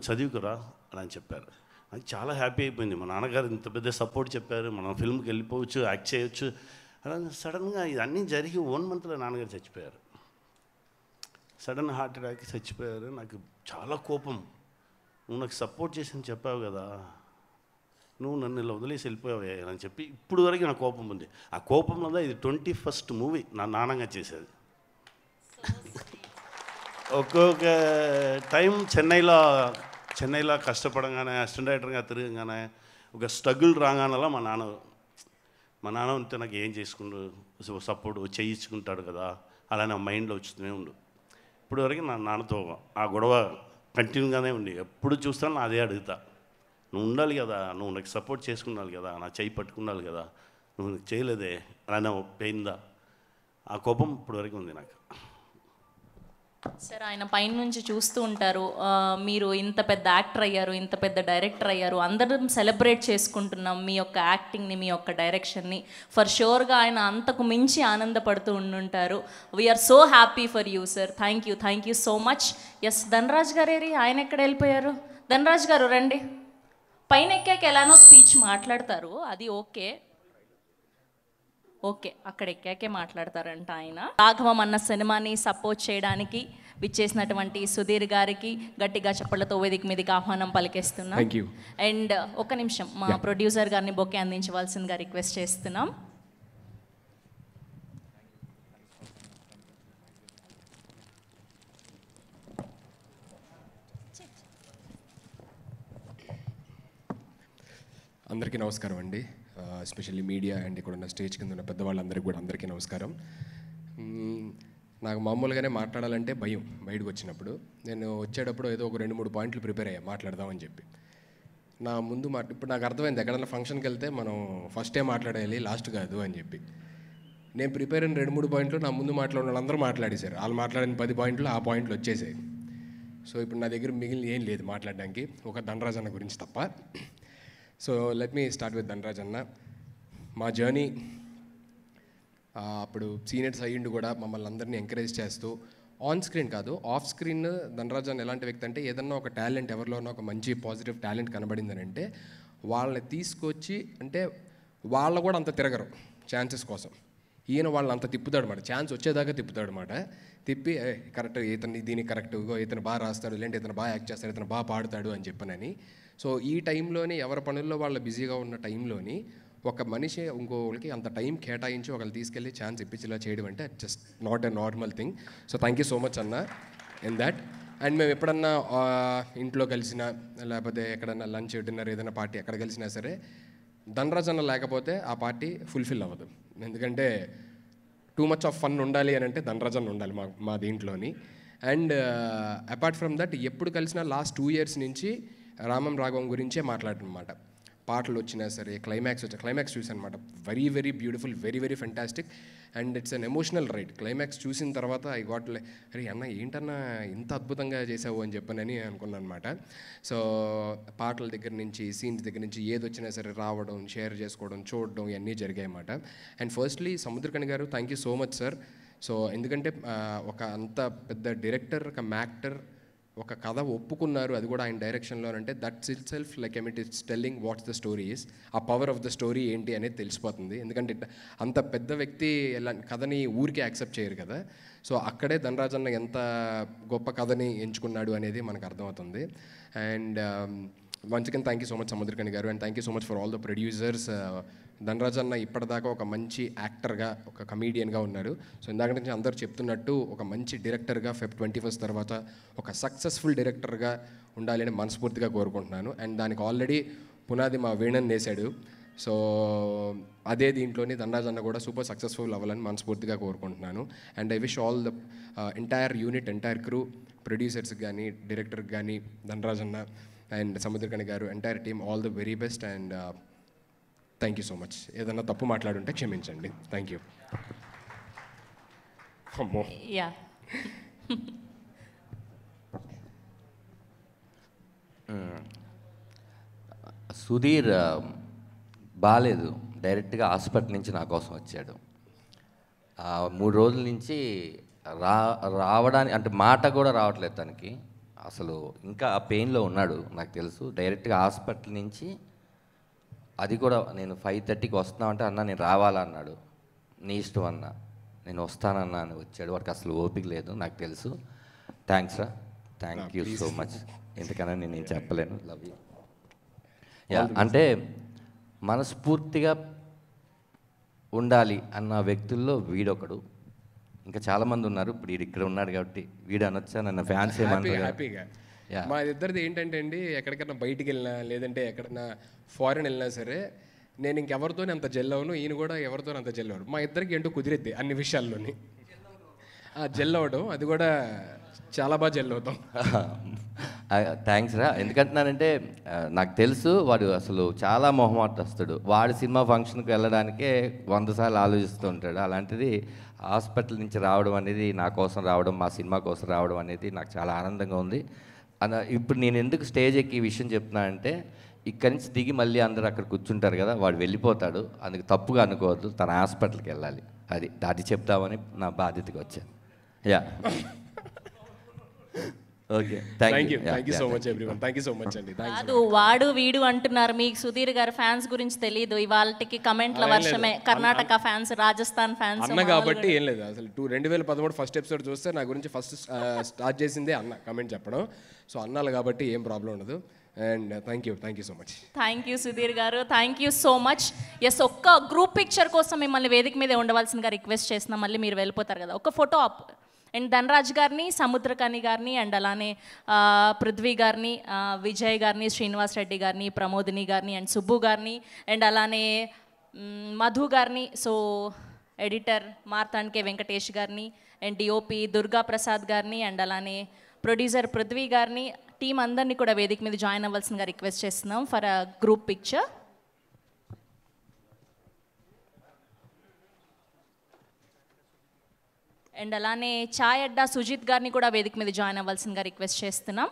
చదువుకురా అని చెప్పారు. నాకు చాలా హ్యాపీ అయిపోయింది. మా నాన్నగారు ఇంత పెద్ద సపోర్ట్ చెప్పారు, మనం ఫిల్మ్కి వెళ్ళిపోవచ్చు, యాక్ట్ చేయొచ్చు. అలా సడన్గా ఇవన్నీ జరిగి 1 monthలో నాన్నగారు చచ్చిపోయారు. సడన్ హార్ట్ అటాక్ చచ్చిపోయారు. నాకు చాలా కోపం. నువ్వు నాకు సపోర్ట్ చేసి చెప్పావు కదా, నువ్వు నన్ను ఇలా వదిలేసి వెళ్ళిపోయావే అని చెప్పి ఇప్పుడు వరకు నాకు కోపం ఉంది. ఆ కోపంలో ఇది 21st మూవీ నా నాన్నగా చేసేది. ఒక్కొక్క టైం చెన్నైలో కష్టపడంగానే అసిస్టెంట్ డైరెక్టర్గా తిరగగానే ఒక స్ట్రగుల్ రాగానలా మా నాన్న ఉంటే నాకు ఏం చేసుకుంటూ సపోర్ట్ చేయించుకుంటాడు కదా, అలా నా మైండ్లో వచ్చుతూనే ఉండు. ఇప్పుడు వరకు నా నాన్నతో ఆ గొడవ కంటిన్యూగానే ఉంది. ఎప్పుడు చూస్తాను అదే అడుగుతా, నువ్వు ఉండాలి కదా, నువ్వు నాకు సపోర్ట్ చేసుకున్నాలి కదా, నా చేయి పట్టుకున్నాలి కదా, నువ్వు చేయలేదే అలా పోయిందా. ఆ కోపం ఇప్పుడు వరకు ఉంది నాకు. సార్, ఆయన పైన నుంచి చూస్తూ ఉంటారు, మీరు ఇంత పెద్ద యాక్టర్ అయ్యారు, ఇంత పెద్ద డైరెక్టర్ అయ్యారు, అందరం సెలబ్రేట్ చేసుకుంటున్నాం మీ యొక్క యాక్టింగ్ని, మీ యొక్క డైరెక్షన్ని. ఫర్ షూర్గా ఆయన అంతకు మించి ఆనందపడుతూ ఉండుంటారు. We're so happy for you sir. Thank you so much. Yes, Dhanraj గారేరి, ఆయన ఎక్కడ వెళ్ళిపోయారు? ధనరాజ్ గారు రండి. పైన ఎక్కాక ఎలానో స్పీచ్ మాట్లాడతారు, అది ఓకే, అక్కడ ఎక్కాకే మాట్లాడతారంట ఆయన. రాఘవం అన్న సినిమాని సపోర్ట్ చేయడానికి విచ్చేసినటువంటి సుధీర్ గారికి గట్టిగా చప్పట్లతో వేదిక మీదకి ఆహ్వానం పలికేస్తున్నాం. అండ్ ఒక నిమిషం మా ప్రొడ్యూసర్ గారిని బొకే అందించవలసిందిగా రిక్వెస్ట్ చేస్తున్నాం. అందరికీ నమస్కారం అండి. ఎస్పెషల్లీ మీడియా అండ్ ఇక్కడ ఉన్న స్టేజ్ కింద ఉన్న పెద్దవాళ్ళందరికీ కూడా అందరికీ నమస్కారం. నాకు మామూలుగానే మాట్లాడాలంటే భయం. బయటకు వచ్చినప్పుడు నేను వచ్చేటప్పుడు ఏదో ఒక 2-3 పాయింట్లు ప్రిపేర్ అయ్యా మాట్లాడదామని చెప్పి. నా ముందు ఇప్పుడు నాకు అర్థమైంది, ఎక్కడైనా ఫంక్షన్కి వెళ్తే మనం ఫస్టే మాట్లాడేయాలి, లాస్ట్ కాదు అని చెప్పి. నేను ప్రిపేర్ అయిన 2-3 పాయింట్లు నా ముందు మాట్లాడిన వాళ్ళందరూ మాట్లాడేశారు. వాళ్ళు మాట్లాడిన 10 పాయింట్లు ఆ పాయింట్లు వచ్చేసాయి. సో ఇప్పుడు నా దగ్గర మిగిలిన ఏం లేదు మాట్లాడడానికి, ఒక ధనరాజ్ అన్న గురించి తప్ప. So let me start with Dhanraj అన్న. మా జర్నీ అప్పుడు సీనియర్స్ అయ్యిండు కూడా మమ్మల్ని అందరినీ ఎంకరేజ్ చేస్తూ, ఆన్ స్క్రీన్ కాదు ఆఫ్ స్క్రీన్ ధనరాజ్ అన్న ఎలాంటి వ్యక్తి అంటే, ఏదన్నా ఒక టాలెంట్ ఎవరిలోనో ఒక మంచి పాజిటివ్ టాలెంట్ కనబడిందని అంటే వాళ్ళని తీసుకొచ్చి, అంటే వాళ్ళు కూడా అంత తిరగరు ఛాన్సెస్ కోసం, ఈయన వాళ్ళని అంత తిప్పుతాడు అన్నమాట, ఛాన్స్ వచ్చేదాకా తిప్పుతాడు అన్నమాట. తిప్పి కరెక్ట్, ఇతను దీనికి కరెక్ట్, ఇతను బాగా రాస్తాడు, లేదంటే ఇతను బాగా యాక్ట్ చేస్తాడు, ఇతను బాగా పాడుతాడు అని చెప్పనని. సో ఈ టైంలోని ఎవరి పనుల్లో వాళ్ళు బిజీగా ఉన్న టైంలోని ఒక మనిషి ఇంకోళ్ళకి అంత టైం కేటాయించి ఒకళ్ళు తీసుకెళ్ళి ఛాన్స్ ఇప్పించేలా చేయడం అంటే just not a normal thing. So thank you so much అన్న ఇన్ దాట్. అండ్ మేము ఎప్పుడన్నా ఇంట్లో కలిసినా, లేకపోతే ఎక్కడన్నా లంచ్ డిన్నర్ ఏదైనా పార్టీ ఎక్కడ కలిసినా సరే, ధనరాజ్ అన్న లేకపోతే ఆ పార్టీ ఫుల్ఫిల్ అవ్వదు. ఎందుకంటే టూ మచ్ ఆఫ్ ఫన్ ఉండాలి అని అంటే ధనరాజ్ అన్న ఉండాలి మా దీంట్లోని. అండ్ అపార్ట్ ఫ్రమ్ దట్ ఎప్పుడు కలిసినా లాస్ట్ 2 years నుంచి రామం రాఘవం గురించే మాట్లాడనమాట. పాటలు వచ్చినా సరే, క్లైమాక్స్ చూసాను అనమాట. Very very beautiful, very very fantastic. And it's an emotional ride. Climax చూసిన తర్వాత ఐ గాట్ అరే అన్న ఏంటన్నా ఇంత అద్భుతంగా చేసావు అని చెప్పనని అనుకున్నాను అనమాట. సో పాటల దగ్గర నుంచి, సీన్స్ దగ్గర నుంచి ఏది వచ్చినా సరే రావడం, షేర్ చేసుకోవడం, చూడడం ఇవన్నీ జరిగాయి అన్నమాట. అండ్ ఫస్ట్లీ సముద్రకణి గారు, thank you so much sir. So ఎందుకంటే ఒక అంత పెద్ద డైరెక్టర్, ఒక యాక్టర్ ఒక కథ ఒప్పుకున్నారు, అది కూడా ఆయన డైరెక్షన్లో అంటే that's it self like it's telling what's the story is. ఆ పవర్ ఆఫ్ ద స్టోరీ ఏంటి అనేది తెలిసిపోతుంది. ఎందుకంటే అంత పెద్ద వ్యక్తి ఎలా కథని ఊరికే యాక్సెప్ట్ చేయరు కదా. సో అక్కడే ధనరాజ్ అన్న ఎంత గొప్ప కథని ఎంచుకున్నాడు అనేది మనకు అర్థమవుతుంది. And once again thank you so much Samuthirakani గారు, and thank you so much for all the producers. Dhanraj అన్న ఇప్పటిదాకా ఒక మంచి యాక్టర్గా, ఒక కమీడియన్గా ఉన్నారు. సో ఇందాక నుంచి అందరూ చెప్తున్నట్టు ఒక మంచి డైరెక్టర్గా Feb 21 తర్వాత ఒక సక్సెస్ఫుల్ డైరెక్టర్గా ఉండాలని మనస్ఫూర్తిగా కోరుకుంటున్నాను. అండ్ దానికి ఆల్రెడీ పునాది మా వేణన్ వేశాడు. సో అదే దీంట్లోని ధనరాజ్ అన్న కూడా సూపర్ సక్సెస్ఫుల్ అవ్వాలని మనస్ఫూర్తిగా కోరుకుంటున్నాను. And I wish all the entire unit, entire crew, ప్రొడ్యూసర్స్కి కానీ, డైరెక్టర్కి కానీ, ధనరాజ్ అన్న అండ్ సముద్రకని గారు, entire team all the very best. And thank you so much. ఏదన్నా తప్పు మాట్లాడుంటే క్షమించండి. Thank you. అమ్మో. యా సుధీర్ బాగాలేదు, డైరెక్ట్గా హాస్పిటల్ నుంచి నా కోసం వచ్చాడు. 3 రోజుల నుంచి రావడానికి అంటే మాట కూడా రావట్లేదు తనకి. అసలు ఇంకా ఆ పెయిన్లో ఉన్నాడు నాకు తెలుసు. డైరెక్ట్గా హాస్పిటల్ నుంచి, అది కూడా నేను 5:30కి వస్తున్నామంటే అన్న నేను రావాలా అన్నాడు. నీ ఇష్టం అన్న, నేను వస్తానన్నా అని వచ్చాడు. వాడికి అసలు ఓపిక లేదు నాకు తెలుసు. థ్యాంక్స్ రా, థ్యాంక్ యూ సో మచ్. ఎందుకన్నా నేను చెప్పలేను. Love you. యా, అంటే మనస్ఫూర్తిగా ఉండాలి అన్న వ్యక్తుల్లో వీడొకడు. ఇంకా చాలామంది ఉన్నారు. ఇప్పుడు వీడు ఇక్కడ ఉన్నాడు కాబట్టి వీడు అనొచ్చా, నన్ను ఫ్యాన్స్ ఏమన్నారు. హ్యాపీగా మా ఇద్దరిది ఏంటంటే అండి, ఎక్కడికైనా బయటికి వెళ్ళినా లేదంటే ఎక్కడైనా ఫారెన్ వెళ్ళినా సరే నేను ఇంకెవరితోనే అంత జెల్ అవ్వను, ఈయన కూడా ఎవరితోనే అంత జెల్ అవ్వడు. మా ఇద్దరికి ఏంటో కుదిరిద్ది అన్ని విషయాల్లోని. జెల్ అవ్వడం, అది కూడా చాలా బాగా జెల్ అవుతాం. థ్యాంక్స్ రా. ఎందుకంటున్నానంటే నాకు తెలుసు వాడు అసలు చాలా మొహమాటస్తుడు. వాడి సినిమా ఫంక్షన్కి వెళ్ళడానికే 100 సార్లు ఆలోచిస్తూ ఉంటాడు. అలాంటిది హాస్పిటల్ నుంచి రావడం అనేది, నా కోసం రావడం, మా సినిమా కోసం రావడం అనేది నాకు చాలా ఆనందంగా ఉంది. ఇప్పుడు నేను ఎందుకు స్టేజ్ ఎక్కి ఈ విషయం చెప్తున్నా అంటే, ఇక్కడి నుంచి దిగి మళ్ళీ అందరూ అక్కడ కూర్చుంటారు కదా, వాడు వెళ్ళిపోతాడు. అందుకు తప్పుగా అనుకోవద్దు, తన హాస్పిటల్కి వెళ్ళాలి. అది చెప్తామని నా బాధ్యతగా వచ్చాను. Yeah, okay, thank you so much everyone. Thank you so much అండి. కాదు, వాడు వీడు అంటున్నారు. మీకు సుధీర్ గారు ఫ్యాన్స్ గురించి తెలియదు. ఇవాళకి కమెంట్ల వర్షమే. కర్ణాటక ఫ్యాన్స్, రాజస్థాన్ ఫ్యాన్స్ అన్న కాబట్టి ఏం లేదు. అసలు 2013 ఫస్ట్ ఎపిసోడ్ చూస్తే నా గురించి ఫస్ట్ స్టార్ట్ చేసిందే అన్న కమెంట్ చెప్పడం. సో అన్నాలు కాబట్టి ఏం ప్రాబ్లం ఉండదు. And thank you so much. Thank you Sudheer గారు, thank you so much. Yes, ఒక్క గ్రూప్ పిక్చర్ కోసం మిమ్మల్ని వేదిక మీద ఉండవలసిందిగా రిక్వెస్ట్ చేస్తున్నాం. మళ్ళీ మీరు వెళ్ళిపోతారు కదా, ఒక ఫోటో అప్. అండ్ ధనరాజ్ గారిని, సముద్రకని గారిని, అండ్ అలానే పృథ్వీ గారిని, విజయ్ గారిని, శ్రీనివాస్ రెడ్డి గారిని, ప్రమోదిని గారిని, అండ్ సుబ్బు గారిని, అండ్ అలానే మధు గారిని, సో ఎడిటర్ మార్తాండ్కే వెంకటేష్ గారిని, అండ్ డిఓపి దుర్గా ప్రసాద్ గారిని, అండ్ అలానే ప్రొడ్యూసర్ పృథ్వీ గారిని, టీం అందరినీ కూడా వేదిక మీద జాయిన్ అవ్వాల్సిందిగా రిక్వెస్ట్ చేస్తున్నాం for a group picture. And అలానే ఛాయ్ అడ్డా సుజిత్ గారిని కూడా వేదిక మీద జాయిన్ అవ్వాల్సిందిగా రిక్వెస్ట్ చేస్తున్నాం.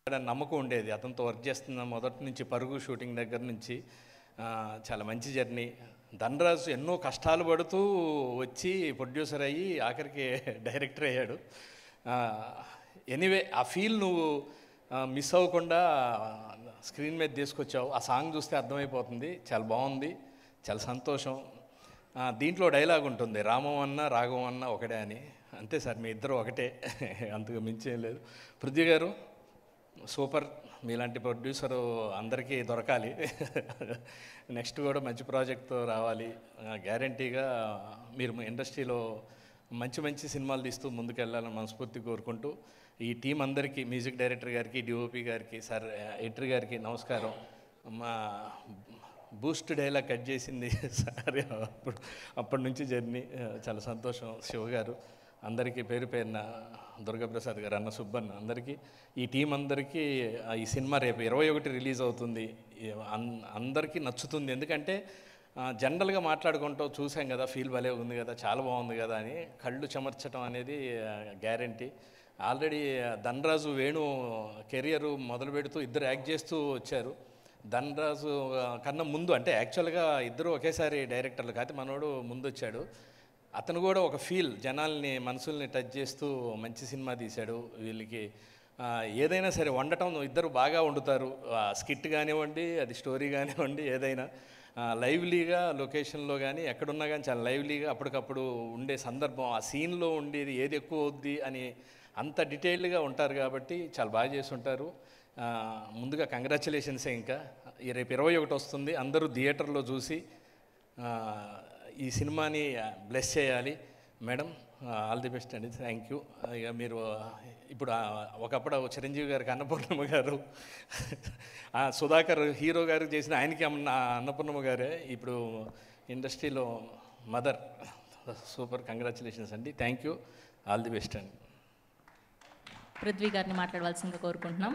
నమ్మకం ఉండేది. అతనితో వర్క్ చేస్తున్న మొదటి నుంచి, పరుగు షూటింగ్ దగ్గర నుంచి చాలా మంచి జర్నీ. ధనరాజు ఎన్నో కష్టాలు పడుతూ వచ్చి ప్రొడ్యూసర్ అయ్యి ఆఖరికి డైరెక్టర్ అయ్యాడు. ఎనీవే, ఆ ఫీల్ నువ్వు మిస్ అవ్వకుండా స్క్రీన్ మీద తీసుకొచ్చావు. ఆ సాంగ్ చూస్తే అర్థమైపోతుంది. చాలా బాగుంది, చాలా సంతోషం. దీంట్లో డైలాగ్ ఉంటుంది, రామం అన్న రాఘవం అన్న ఒకటే అని. అంతే సార్, మీ ఇద్దరు ఒకటే, అంతకు మించేం లేదు. పృథ్వీ గారు సూపర్. మీలాంటి ప్రొడ్యూసరు అందరికీ దొరకాలి. నెక్స్ట్ కూడా మంచి ప్రాజెక్ట్తో రావాలి. గ్యారంటీగా మీరు ఇండస్ట్రీలో మంచి మంచి సినిమాలు తీస్తూ ముందుకెళ్ళాలని మనస్ఫూర్తి కోరుకుంటూ, ఈ టీం అందరికీ, మ్యూజిక్ డైరెక్టర్ గారికి, డిఓపి గారికి, సార్ ఎడిటర్ గారికి నమస్కారం. మా బూస్ట్ డైలాగ్ కట్ చేసింది సార్. అప్పటి నుంచి జర్నీ చాలా సంతోషం. శివ గారు అందరికీ పేరు పేరున, దుర్గాప్రసాద్ గారు, అన్న సుబ్బన్న, అందరికీ, ఈ టీం అందరికీ ఈ సినిమా రేపు 21 రిలీజ్ అవుతుంది. అందరికీ నచ్చుతుంది. ఎందుకంటే జనరల్గా మాట్లాడుకుంటూ చూసాం కదా, ఫీల్ భలే ఉంది కదా, చాలా బాగుంది కదా అని కళ్ళు చెమర్చడం అనేది guarantee. Already Dhanraj Venu career మొదలు పెడుతూ ఇద్దరు యాక్ట్ చేస్తూ వచ్చారు. ధనరాజు కన్నా ముందు, అంటే యాక్చువల్గా ఇద్దరు ఒకేసారి డైరెక్టర్లు కాదు, మనోడు ముందు వచ్చాడు. అతను కూడా ఒక ఫీల్, జనాల్ని మనసుల్ని టచ్ చేస్తూ మంచి సినిమా తీశాడు. వీళ్ళకి ఏదైనా సరే వండటం ఇద్దరు బాగా వండుతారు. స్కిట్ కానివ్వండి, అది స్టోరీ కానివ్వండి, ఏదైనా లైవ్లీగా లొకేషన్లో కానీ ఎక్కడున్నా కానీ చాలా లైవ్లీగా అప్పటికప్పుడు ఉండే సందర్భం, ఆ సీన్లో ఉండేది ఏది ఎక్కువ అవుద్ది అని అంత డీటెయిల్డ్గా ఉంటారు కాబట్టి చాలా బాగా చేస్తుంటారు. ముందుగా కంగ్రాచులేషన్సే. ఇంకా రేపు 21 వస్తుంది. అందరూ థియేటర్లో చూసి ఈ సినిమాని బ్లెస్ చేయాలి. మేడం ఆల్ ది బెస్ట్ అండి. Thank you. ఇక మీరు ఇప్పుడు ఒకప్పుడు చిరంజీవి గారికి అన్నపూర్ణమ్మ గారు, సుధాకర్ హీరో గారు చేసిన ఆయనకి అన్నపూర్ణమ్మ గారే ఇప్పుడు ఇండస్ట్రీలో మదర్. సూపర్, కంగ్రాచులేషన్స్ అండి. Thank you, all the best అండి. పృథ్వీ గారిని మాట్లాడవలసిందిగా కోరుకుంటున్నాం.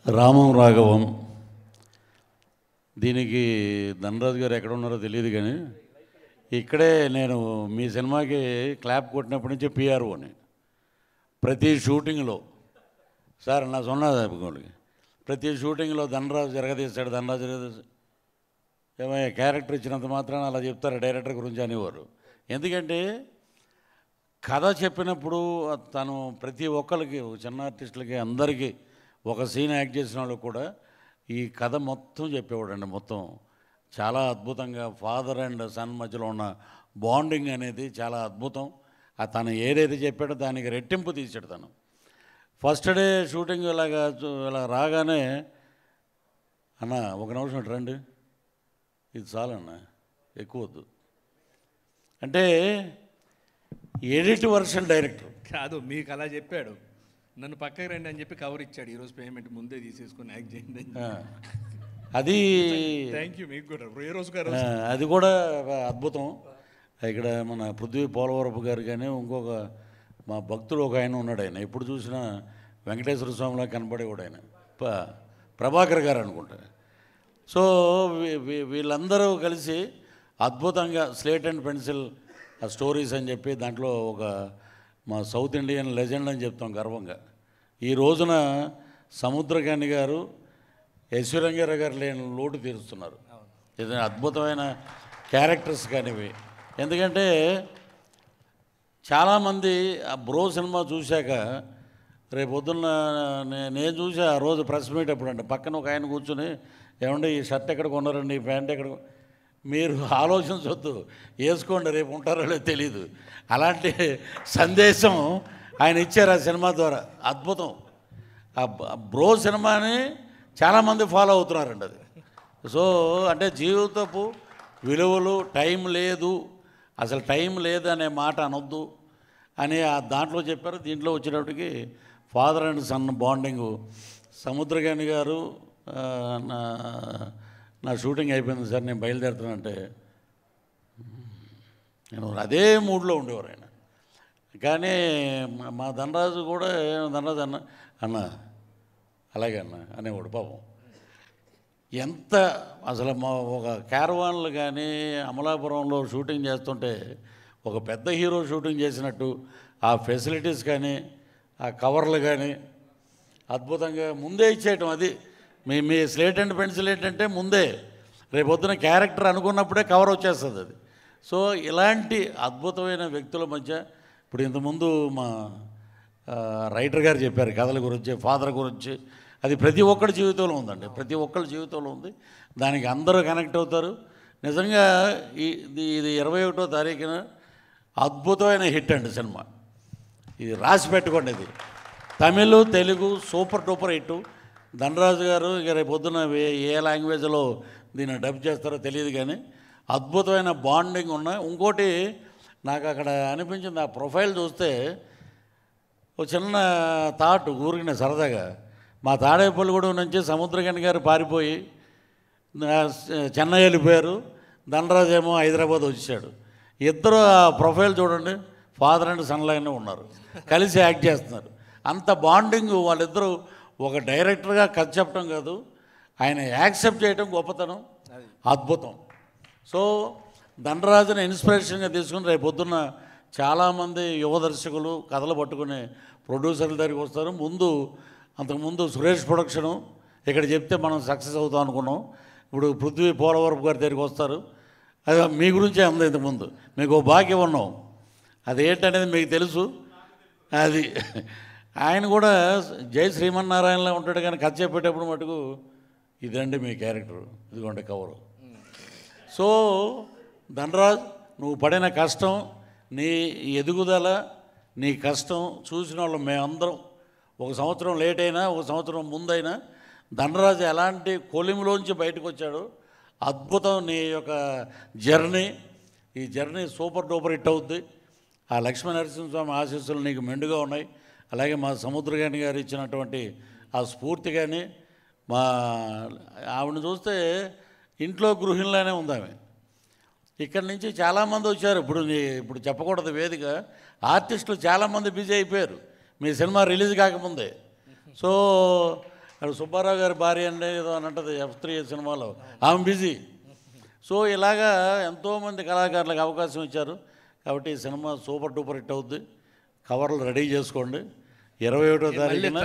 రామం రాఘవం, దీనికి ధనరాజు గారు ఎక్కడ ఉన్నారో తెలియదు కానీ ఇక్కడే నేను మీ సినిమాకి క్లాప్ కొట్టినప్పటి నుంచి పిఆర్ఓని ప్రతి షూటింగ్లో సార్ నా సొన్నది ప్రతి షూటింగ్లో ధనరాజు జరగదీస్తాడు, ధనరాజు జరగదీస్తాడు. ఏమయ్యా క్యారెక్టర్ ఇచ్చినంత మాత్రాన అలా చెప్తారు డైరెక్టర్ గురించి అనేవారు. ఎందుకంటే కథ చెప్పినప్పుడు తను ప్రతి ఒక్కరికి, చిన్న ఆర్టిస్టులకి, అందరికీ ఒక సీన్ యాక్ట్ చేసిన వాళ్ళకి కూడా ఈ కథ మొత్తం చెప్పేవాడండి. మొత్తం చాలా అద్భుతంగా ఫాదర్ అండ్ సన్ మధ్యలో ఉన్న బాండింగ్ అనేది చాలా అద్భుతం. తను ఏదైతే చెప్పాడో దానికి రెట్టింపు తీసాడు తను. ఫస్ట్ డే షూటింగ్ ఇలా రాగానే, అన్న ఒక నిమిషం రండి, ఇది చాలన్నా, ఎక్కువ వద్దు అంటే ఎడిట్ వర్షన్ డైరెక్టర్ కాదు, మీకు అలా చెప్పాడు, నన్ను పక్కకి రండి అని చెప్పి కవర్ ఇచ్చాడు. ఈరోజు పేమెంట్ ముందే తీసేసుకొని యాక్ట్ చేయండి. అది థ్యాంక్ యూ మీకు కూడా. ఏ రోజు గారు అది కూడా అద్భుతం. ఇక్కడ మన పృథ్వీ పోలవరపు గారు కానీ ఇంకొక మా భక్తుడు ఒక ఆయన ఉన్నాడు. ఆయన ఎప్పుడు చూసినా వెంకటేశ్వర స్వామిలా కనపడేవాడు ఆయన, ప్రభాకర్ గారు అనుకుంటా. సో వీళ్ళందరూ కలిసి అద్భుతంగా స్లేట్ అండ్ పెన్సిల్ స్టోరీస్ అని చెప్పి దాంట్లో ఒక మా సౌత్ ఇండియన్ లెజెండ్ అని చెప్తాం గర్వంగా. ఈ రోజున సముద్రకాని గారు, యశ్వరంగారావు గారు లేని లోటు తీరుస్తున్నారు. ఇది అద్భుతమైన క్యారెక్టర్స్ కానివి. ఎందుకంటే చాలామంది ఆ బ్రో సినిమా చూశాక రేపొద్దున్న నేను చూసా ఆ రోజు ప్రెస్ మీట్ అప్పుడు అంటే పక్కన ఒక ఆయన కూర్చొని, ఏమంటే ఈ షర్ట్ ఎక్కడ కొన్నారండి, ఈ ప్యాంట్ ఎక్కడ, మీరు ఆలోచించవద్దు, వేసుకోండి, రేపు ఉంటారో లేదో తెలీదు. అలాంటి సందేశం ఆయన ఇచ్చారు ఆ సినిమా ద్వారా. అద్భుతం. ఆ బ్రో సినిమాని చాలామంది ఫాలో అవుతున్నారండి. అది సో అంటే జీవితపు విలువలు, టైం లేదు, అసలు టైం లేదు అనే మాట అనొద్దు అని దాంట్లో చెప్పారు. దీంట్లో వచ్చేటప్పటికి father and son bonding. Samuthirakani గారు నా షూటింగ్ అయిపోయింది సార్, నేను బయలుదేరుతానంటే నేను అదే మూడ్లో ఉండేవారు ఆయన. కానీ మా ధనరాజు కూడా, ధనరాజు అన్న అలాగే అన్న అనేవాడు పాపం. ఎంత అసలు మా ఒక క్యారవాన్లు కానీ అమలాపురంలో షూటింగ్ చేస్తుంటే ఒక పెద్ద హీరో షూటింగ్ చేసినట్టు ఆ ఫెసిలిటీస్ కానీ ఆ కవర్లు కానీ అద్భుతంగా ముందే ఇచ్చేయటం. అది మీ స్లేట్ అండ్ పెన్సిల్ ఏంటంటే ముందే రేపొద్దున క్యారెక్టర్ అనుకున్నప్పుడే కవర్ వచ్చేస్తుంది అది. సో ఇలాంటి అద్భుతమైన వ్యక్తుల మధ్య ఇప్పుడు ఇంతకుముందు మా రైటర్ గారు చెప్పారు కథల గురించి, ఫాదర్ గురించి. అది ప్రతి ఒక్కరి జీవితంలో ఉందండి, ప్రతి ఒక్కరి జీవితంలో ఉంది. దానికి అందరూ కనెక్ట్ అవుతారు. నిజంగా ఇది 21వ తారీఖున అద్భుతమైన హిట్ అండి సినిమా. ఇది రాసి పెట్టుకోండి. ఇది Tamil, Telugu super duper hit. Dhanraj గారు ఇక రేపు పొద్దున ఏ లాంగ్వేజ్లో దీన్ని డబ్ చేస్తారో తెలియదు కానీ అద్భుతమైన బాండింగ్ ఉన్నాయి. ఇంకోటి నాకు అక్కడ అనిపించింది, ఆ ప్రొఫైల్ చూస్తే ఒక చిన్న థాట్ ఊరికిన సరదాగా, మా తాడేపల్లిగూడెం నుంచి సముద్రగని గారు పారిపోయి చెన్నై వెళ్ళిపోయారు, ధనరాజ్ ఏమో హైదరాబాద్ వచ్చాడు. ఇద్దరు ప్రొఫైల్ చూడండి, ఫాదర్ అండ్ సన్ లాగానే ఉన్నారు, కలిసి యాక్ట్ చేస్తున్నారు. అంత బాండింగ్ వాళ్ళిద్దరూ. ఒక డైరెక్టర్గా కథ చెప్పడం కాదు, ఆయన యాక్సెప్ట్ చేయడం గొప్పతనం, అద్భుతం. సో ధనరాజుని ఇన్స్పిరేషన్గా తీసుకుని రేపు పొద్దున్న చాలామంది యువ దర్శకులు కథలు పట్టుకునే ప్రొడ్యూసర్ల దగ్గరికి వస్తారు. అంతకుముందు సురేష్ ప్రొడక్షను ఇక్కడ చెప్తే మనం సక్సెస్ అవుతాం అనుకున్నాం. ఇప్పుడు పృథ్వీ పోలవరపు గారి దగ్గరికి వస్తారు. అది మీ గురించే ఉంది. ఇంతకుముందు మీకు భాగ్యం ఉన్నాం, అదేంటనేది మీకు తెలుసు. అది ఆయన కూడా జై శ్రీమన్నారాయణలో ఉంటాడు, కానీ కథ చెప్పేటప్పుడు మటుకు ఇదండి మీ క్యారెక్టర్, ఇదిగోండి కవరు. సో ధనరాజ్, నువ్వు పడిన కష్టం, నీ ఎదుగుదల, నీ కష్టం చూసిన వాళ్ళు మేమందరం, ఒక సంవత్సరం లేట్ అయినా ఒక సంవత్సరం ముందైనా ధనరాజు ఎలాంటి కొలిమిలోంచి బయటకు వచ్చాడు, అద్భుతం. నీ యొక్క జర్నీ, ఈ జర్నీ సూపర్ డూపర్ హిట్ అవుద్ది. ఆ లక్ష్మీ నరసింహస్వామి ఆశీస్సులు నీకు మెండుగా ఉన్నాయి. అలాగే మా సముద్రగాని గారు ఇచ్చినటువంటి ఆ స్ఫూర్తి కానీ, ఆవిడని చూస్తే ఇంట్లో గృహిణిలానే ఉంది ఆమె. ఇక్కడి నుంచి చాలామంది వచ్చారు. ఇప్పుడు చెప్పకూడదు వేదిక, ఆర్టిస్టులు చాలామంది బిజీ అయిపోయారు మీ సినిమా రిలీజ్ కాకముందే. సో సుబ్బారావు గారి భార్య అంటే ఏదో అని అంటది F3 సినిమాలో, ఆమె బిజీ. సో ఇలాగా ఎంతోమంది కళాకారులకు అవకాశం ఇచ్చారు. కాబట్టి ఈ సినిమా సూపర్ డూపర్ హిట్ అవుద్ది. కవర్లు రెడీ చేసుకోండి. 21వ తారీఖున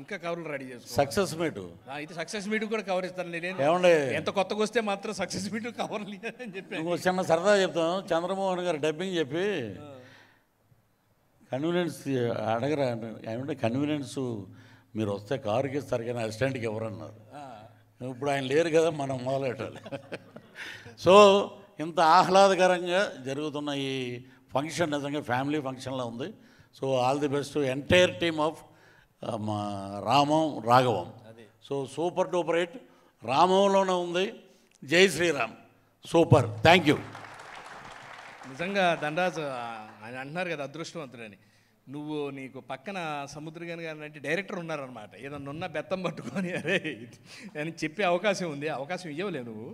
ఇంకా కవర్లు రెడీ చేసుకోండి. సక్సెస్ మీట్ అయితే సక్సెస్ మీట్ కూడా కవర్ ఇస్తాను నేను. ఏమండి, ఎంత కొత్తగా వస్తే మాత్రం సక్సెస్ మీట్ కవర్లు అని చెప్పి చిన్న సరదా చెప్తాం. చంద్రమోహన్ గారు డబ్బింగ్ చెప్పి కన్వీనియన్స్ అడగరా ఏమంటే, కన్వీనియన్స్ మీరు వస్తే కారుకి ఇస్తారు కానీ అసిస్టెంట్కి ఎవరన్నారు. ఇప్పుడు ఆయన లేరు కదా, మనం మొదలెట్టాలి. సో ఇంత ఆహ్లాదకరంగా జరుగుతున్న ఈ ఫంక్షన్ నిజంగా ఫ్యామిలీ ఫంక్షన్లో ఉంది. So all the best entire team of మా రామం రాఘవం. సో సూపర్ డూపర్ హిట్ రామంలోనే ఉంది. జై శ్రీరామ్, సూపర్. Thank you. నిజంగా ధనరాజు ఆయన అంటున్నారు కదా అదృష్టవంతుడని. నీకు పక్కన సముద్రగాని గారు అంటే డైరెక్టర్ ఉన్నారనమాట. ఏదన్నా ఉన్న బెత్తం పట్టుకొని అరే అని చెప్పే అవకాశం ఉంది. అవకాశం ఇవ్వలేవు నువ్వు.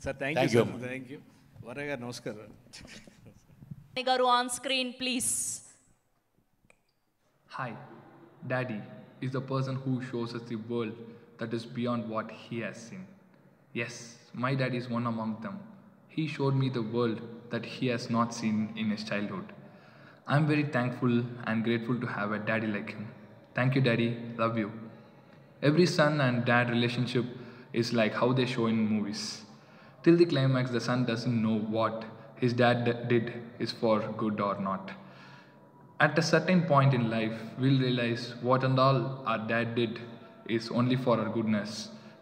Sir thank you sir, thank you. Varayya గారు నమస్కారం. గారు on screen please. Hi, Daddy is the person who shows us the world that is beyond what he has seen. Yes, my daddy is one among them. He showed me the world that he has not seen in his childhood. I'm very thankful and grateful to have a daddy like him. Thank you, Daddy. Love you. Every son and dad relationship is like how they show in movies. Till the climax, the son doesn't know what his dad did is for good or not. At a certain point in life, we'll realize what and all our dad did is only for our goodness,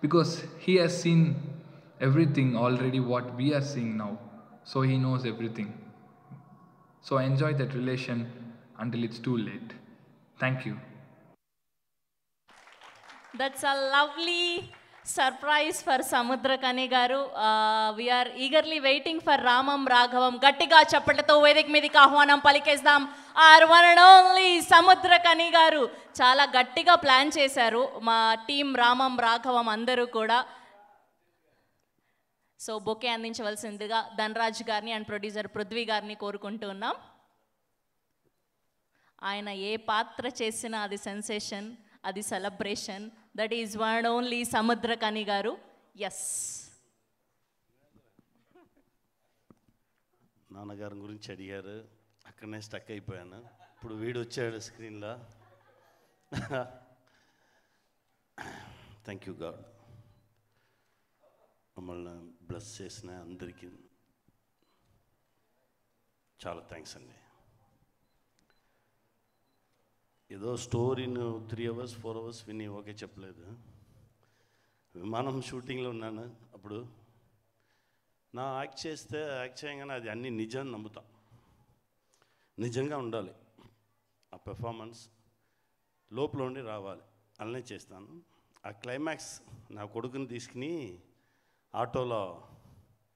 because he has seen everything already what we are seeing now, so he knows everything. So enjoy that relation until it's too late. Thank you. That's a lovely surprise for Samudrakani garu. We are eagerly waiting for Ramam Raghavam. Gattiga chappalato vedik మీదకి ఆహ్వానం పలికేద్దాం. Our one and only Samudrakani garu చాలా గట్టిగా plan చేశారు మా team రామం రాఘవం అందరూ కూడా. So bouquet అందించవలసిందిగా Dhanraj గారిని and producer Prithvi గారిని కోరుకుంటూ ఉన్నాం. ఆయన ఏ పాత్ర చేసినా అది సెన్సేషన్, అది celebration. That is one only Samuthirakani గారు. ఎస్, నాన్నగారి గురించి అడిగారు, అక్కడనే స్టక్ అయిపోయాను. ఇప్పుడు వీడు వచ్చాడు స్క్రీన్లో. థ్యాంక్ యూ గాడ్, మమ్మల్ని బ్లెస్ చేసిన అందరికీ చాలా థ్యాంక్స్ అండి. ఏదో స్టోరీని 3 hours 4 hours విని ఓకే చెప్పలేదు. విమానం షూటింగ్లో ఉన్నాను అప్పుడు. నా యాక్ట్ చేయగానే అది అన్నీ నిజం నమ్ముతా, నిజంగా ఉండాలి. ఆ పెర్ఫార్మెన్స్ లోపల ఉండి రావాలి, అలానే చేస్తాను. ఆ క్లైమాక్స్ నా కొడుకుని తీసుకుని ఆటోలో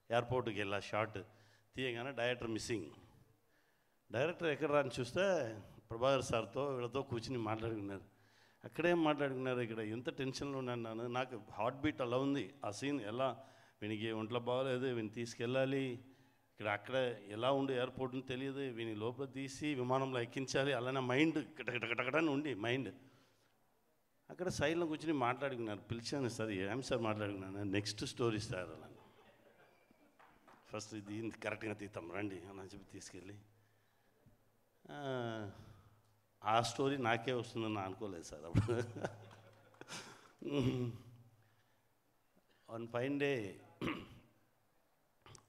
ఎయిర్పోర్ట్కి వెళ్ళా. షార్ట్ తీయగానే డైరెక్టర్ మిస్సింగ్. డైరెక్టర్ ఎక్కడ రాని చూస్తే ప్రభాకర్ సార్తో వీళ్ళతో కూర్చుని మాట్లాడుకున్నారు. అక్కడేం మాట్లాడుకున్నారు, ఇక్కడ ఎంత టెన్షన్లో ఉన్నాను. నాకు హార్ట్ బీట్ అలా ఉంది. ఆ సీన్ ఎలా, వీనికి ఒంట్లో బాగోలేదు, వీని తీసుకెళ్ళాలి, అక్కడ ఎలా ఉండి ఎయిర్పోర్ట్ని తెలియదు, వీని లోపల తీసి విమానంలో ఎక్కించాలి, అలానే మైండ్ కటకటకటని ఉండి మైండ్. అక్కడ సైడ్లో కూర్చొని మాట్లాడుకున్నారు. పిలిచాను, సార్ ఏం సార్ మాట్లాడుకున్నాను, నెక్స్ట్ స్టోరీ సార్ అలా, ఫస్ట్ ఇది కరెక్ట్గా తీస్తాం రండి అని చెప్పి తీసుకెళ్ళి, ఆ స్టోరీ నాకే వస్తుందని అనుకోలేదు సార్ అప్పుడు. వన్ ఫైన్ డే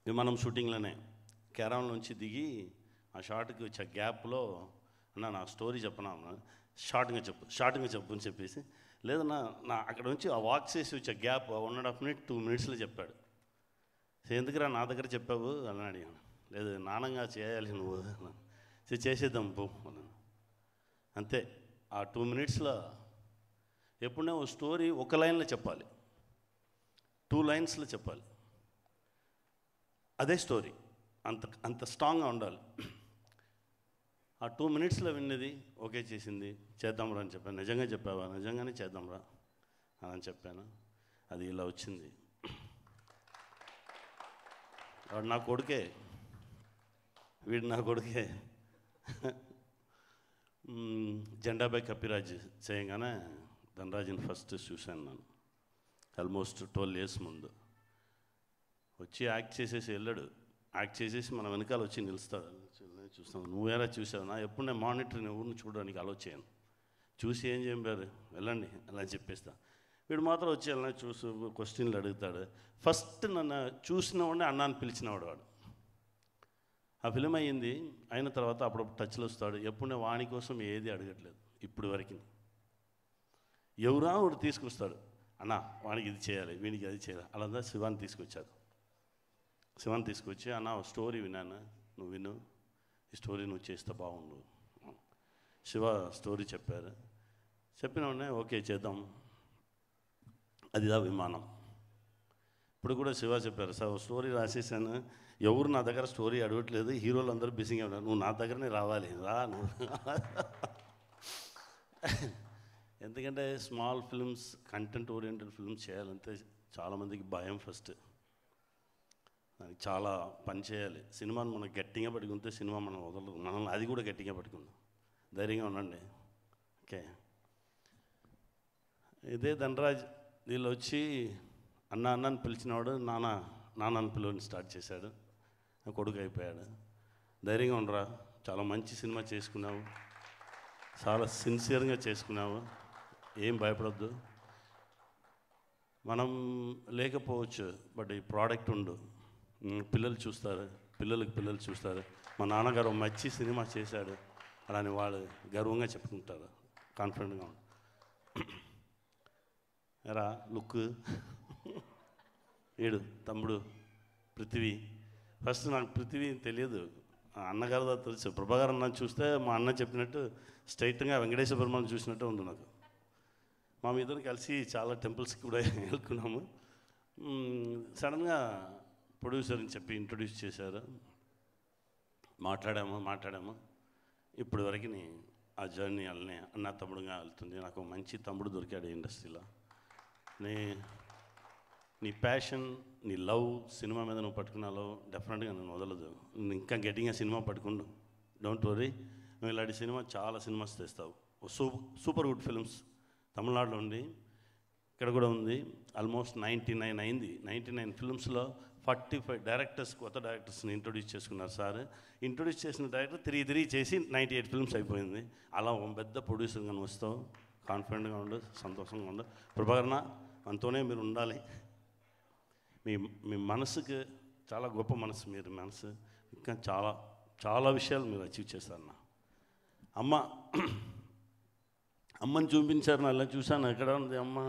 విమానం షూటింగ్లోనే కేరళ నుంచి దిగి ఆ షార్ట్కి వచ్చే గ్యాప్లో అన్న నా స్టోరీ చెప్పనా, షార్ట్గా చెప్పు అని చెప్పేసి, లేదన్నా నా అక్కడ నుంచి ఆ వాక్ చేసి వచ్చే గ్యాప్ 1.5 minute 2 minutesలో చెప్పాడు. ఎందుకురా నా దగ్గర చెప్పావు అని అడిగాను. లేదు నానంగా చేయాలి నువ్వు, చేసేద్దాం పో అన్నాను. అంతే. ఆ 2 minutesలో ఎప్పుడైనా ఓ స్టోరీ ఒక లైన్లో చెప్పాలి, 2 linesలో చెప్పాలి, అదే స్టోరీ అంత స్ట్రాంగ్గా ఉండాలి. ఆ 2 minutesలో విన్నది ఓకే చేసింది, చేద్దాంరా అని చెప్పాను. నిజంగా చెప్పావా, నిజంగానే చేద్దాంరా అని చెప్పాను. అది ఇలా వచ్చింది. వాడు నా కొడుకే, వీడు నా కొడుకే. జెండాపై కపిరాజ్ చేయగానే ధనరాజ్ని ఫస్ట్ చూశాను నేను, ఆల్మోస్ట్ 12 years ముందు. వచ్చి యాక్ట్ చేసేసి వెళ్ళాడు, యాక్ట్ చేసేసి మన వెనకాల వచ్చి నిలుస్తాడు. చూస్తాను, నువ్వేరా చూసావు నా, ఎప్పుడు నేను మానిటర్ని ఊరిని చూడడానికి ఆలోచన చూసి ఏం చెప్పారు వెళ్ళండి అలా చెప్పేస్తా. వీడు మాత్రం వచ్చి వెళ్ళినా చూసి క్వశ్చన్లు అడుగుతాడు. ఫస్ట్ నన్ను చూసినవాడిని అన్నాన్ని పిలిచినవాడు వాడు. ఆ ఫిలిం అయ్యింది, అయిన తర్వాత అప్పుడప్పుడు టచ్లో వస్తాడు. ఎప్పుడు వాణి కోసం ఏది అడగట్లేదు ఇప్పుడు వరకు. ఎవరా వాడు తీసుకొస్తాడు, అన్న వానికి ఇది చేయాలి, వీనికి అది చేయాలి. అలా శివాన్ని తీసుకొచ్చారు. శివాన్ని తీసుకొచ్చి, అన్న స్టోరీ విన్నాను, నువ్వు విను, ఈ స్టోరీ నువ్వు చేస్తే బాగుండు. శివ స్టోరీ చెప్పారు. చెప్పిన వెంటనే ఓకే చేద్దాం, అదిదా విమానం. ఇప్పుడు కూడా శివ చెప్పారు, సార్ స్టోరీ రాసేసాను, ఎవరు నా దగ్గర స్టోరీ అడగట్లేదు, హీరోలు అందరూ బిజీగా ఉన్నారు, నువ్వు నా దగ్గరనే రావాలి, రా నువ్వు. ఎందుకంటే small films, content oriented films చేయాలంటే చాలామందికి భయం. ఫస్ట్ దానికి చాలా పని చేయాలి. సినిమాను మనం గట్టిగా పట్టుకుంటే సినిమా మనం వదలదు, మనం అది కూడా గట్టిగా పట్టుకుందాం, ధైర్యంగా ఉండండి. ఓకే. ఇదే ధనరాజ్ వీళ్ళు వచ్చి అన్నని పిలిచినవాడు నాన్నని పిలువని స్టార్ట్ చేశాడు. కొడుకు అయిపోయాడు. ధైర్యంగా ఉండరా, చాలా మంచి సినిమా చేసుకున్నావు, చాలా సిన్సియర్గా చేసుకున్నావు, ఏం భయపడద్దు. మనం లేకపోవచ్చు, బట్ ఈ ప్రోడక్ట్ ఉండు, పిల్లలు చూస్తారు, పిల్లలు చూస్తారు. మా నాన్నగారు మంచి సినిమా చేశాడు అలాని వాళ్ళు గర్వంగా చెప్పుకుంటారు, కాన్ఫిడెంట్గా ఉంటారు. ఎరా లుక్ ఏడు తమ్ముడు పృథ్వీ. ఫస్ట్ నాకు పృథ్వీ తెలియదు, అన్నగారితో తెలుసు. ప్రభాకర్ అన్న చూస్తే మా అన్న చెప్పినట్టు స్ట్రైట్గా వెంకటేశ్వర పెరుమాళ్ చూసినట్టు ఉంది నాకు. మా ఇద్దరు కలిసి చాలా టెంపుల్స్కి కూడా వెళ్తున్నాము. సడన్గా ప్రొడ్యూసర్ని చెప్పి ఇంట్రొడ్యూస్ చేశారు. మాట్లాడాము. ఇప్పటి వరకు ఆ జర్నీ వాళ్ళని అన్న తమ్ముడుగా వెళ్తుంది. నాకు మంచి తమ్ముడు దొరికాడు ఇండస్ట్రీలో. నీ ప్యాషన్, నీ లవ్ సినిమా మీద నువ్వు పట్టుకున్నాలో డెఫినెట్గా నేను వదలదు. నువ్వు ఇంకా గట్టిగా సినిమా పట్టుకుండు, డోంట్ వరీ. నువ్వు ఇలాంటి చాలా సినిమాస్ తెస్తావు. సూపర్ గుడ్ ఫిల్మ్స్ తమిళనాడులో ఉంది, ఇక్కడ కూడా ఉంది. ఆల్మోస్ట్ 99 అయింది. 99 ఫిల్మ్స్లో 45 డైరెక్టర్స్, కొత్త డైరెక్టర్స్ని ఇంట్రొడ్యూస్ చేసుకున్నారు సార్. ఇంట్రొడ్యూస్ చేసిన డైరెక్టర్ 3 చేసి 98 ఫిల్మ్స్ అయిపోయింది. అలా ఒక పెద్ద ప్రొడ్యూసర్గా వస్తావు. కాన్ఫిడెంట్గా ఉండు, సంతోషంగా ఉండు. ప్రభాకరణ మనతోనే మీరు ఉండాలి. మీ మనసుకి చాలా గొప్ప మనసు, మీరు మనసు ఇంకా చాలా చాలా విషయాలు మీరు అచీవ్ చేస్తారన్న. అమ్మని చూపించారు, అలా చూశాను, ఎక్కడ ఉంది అమ్మ.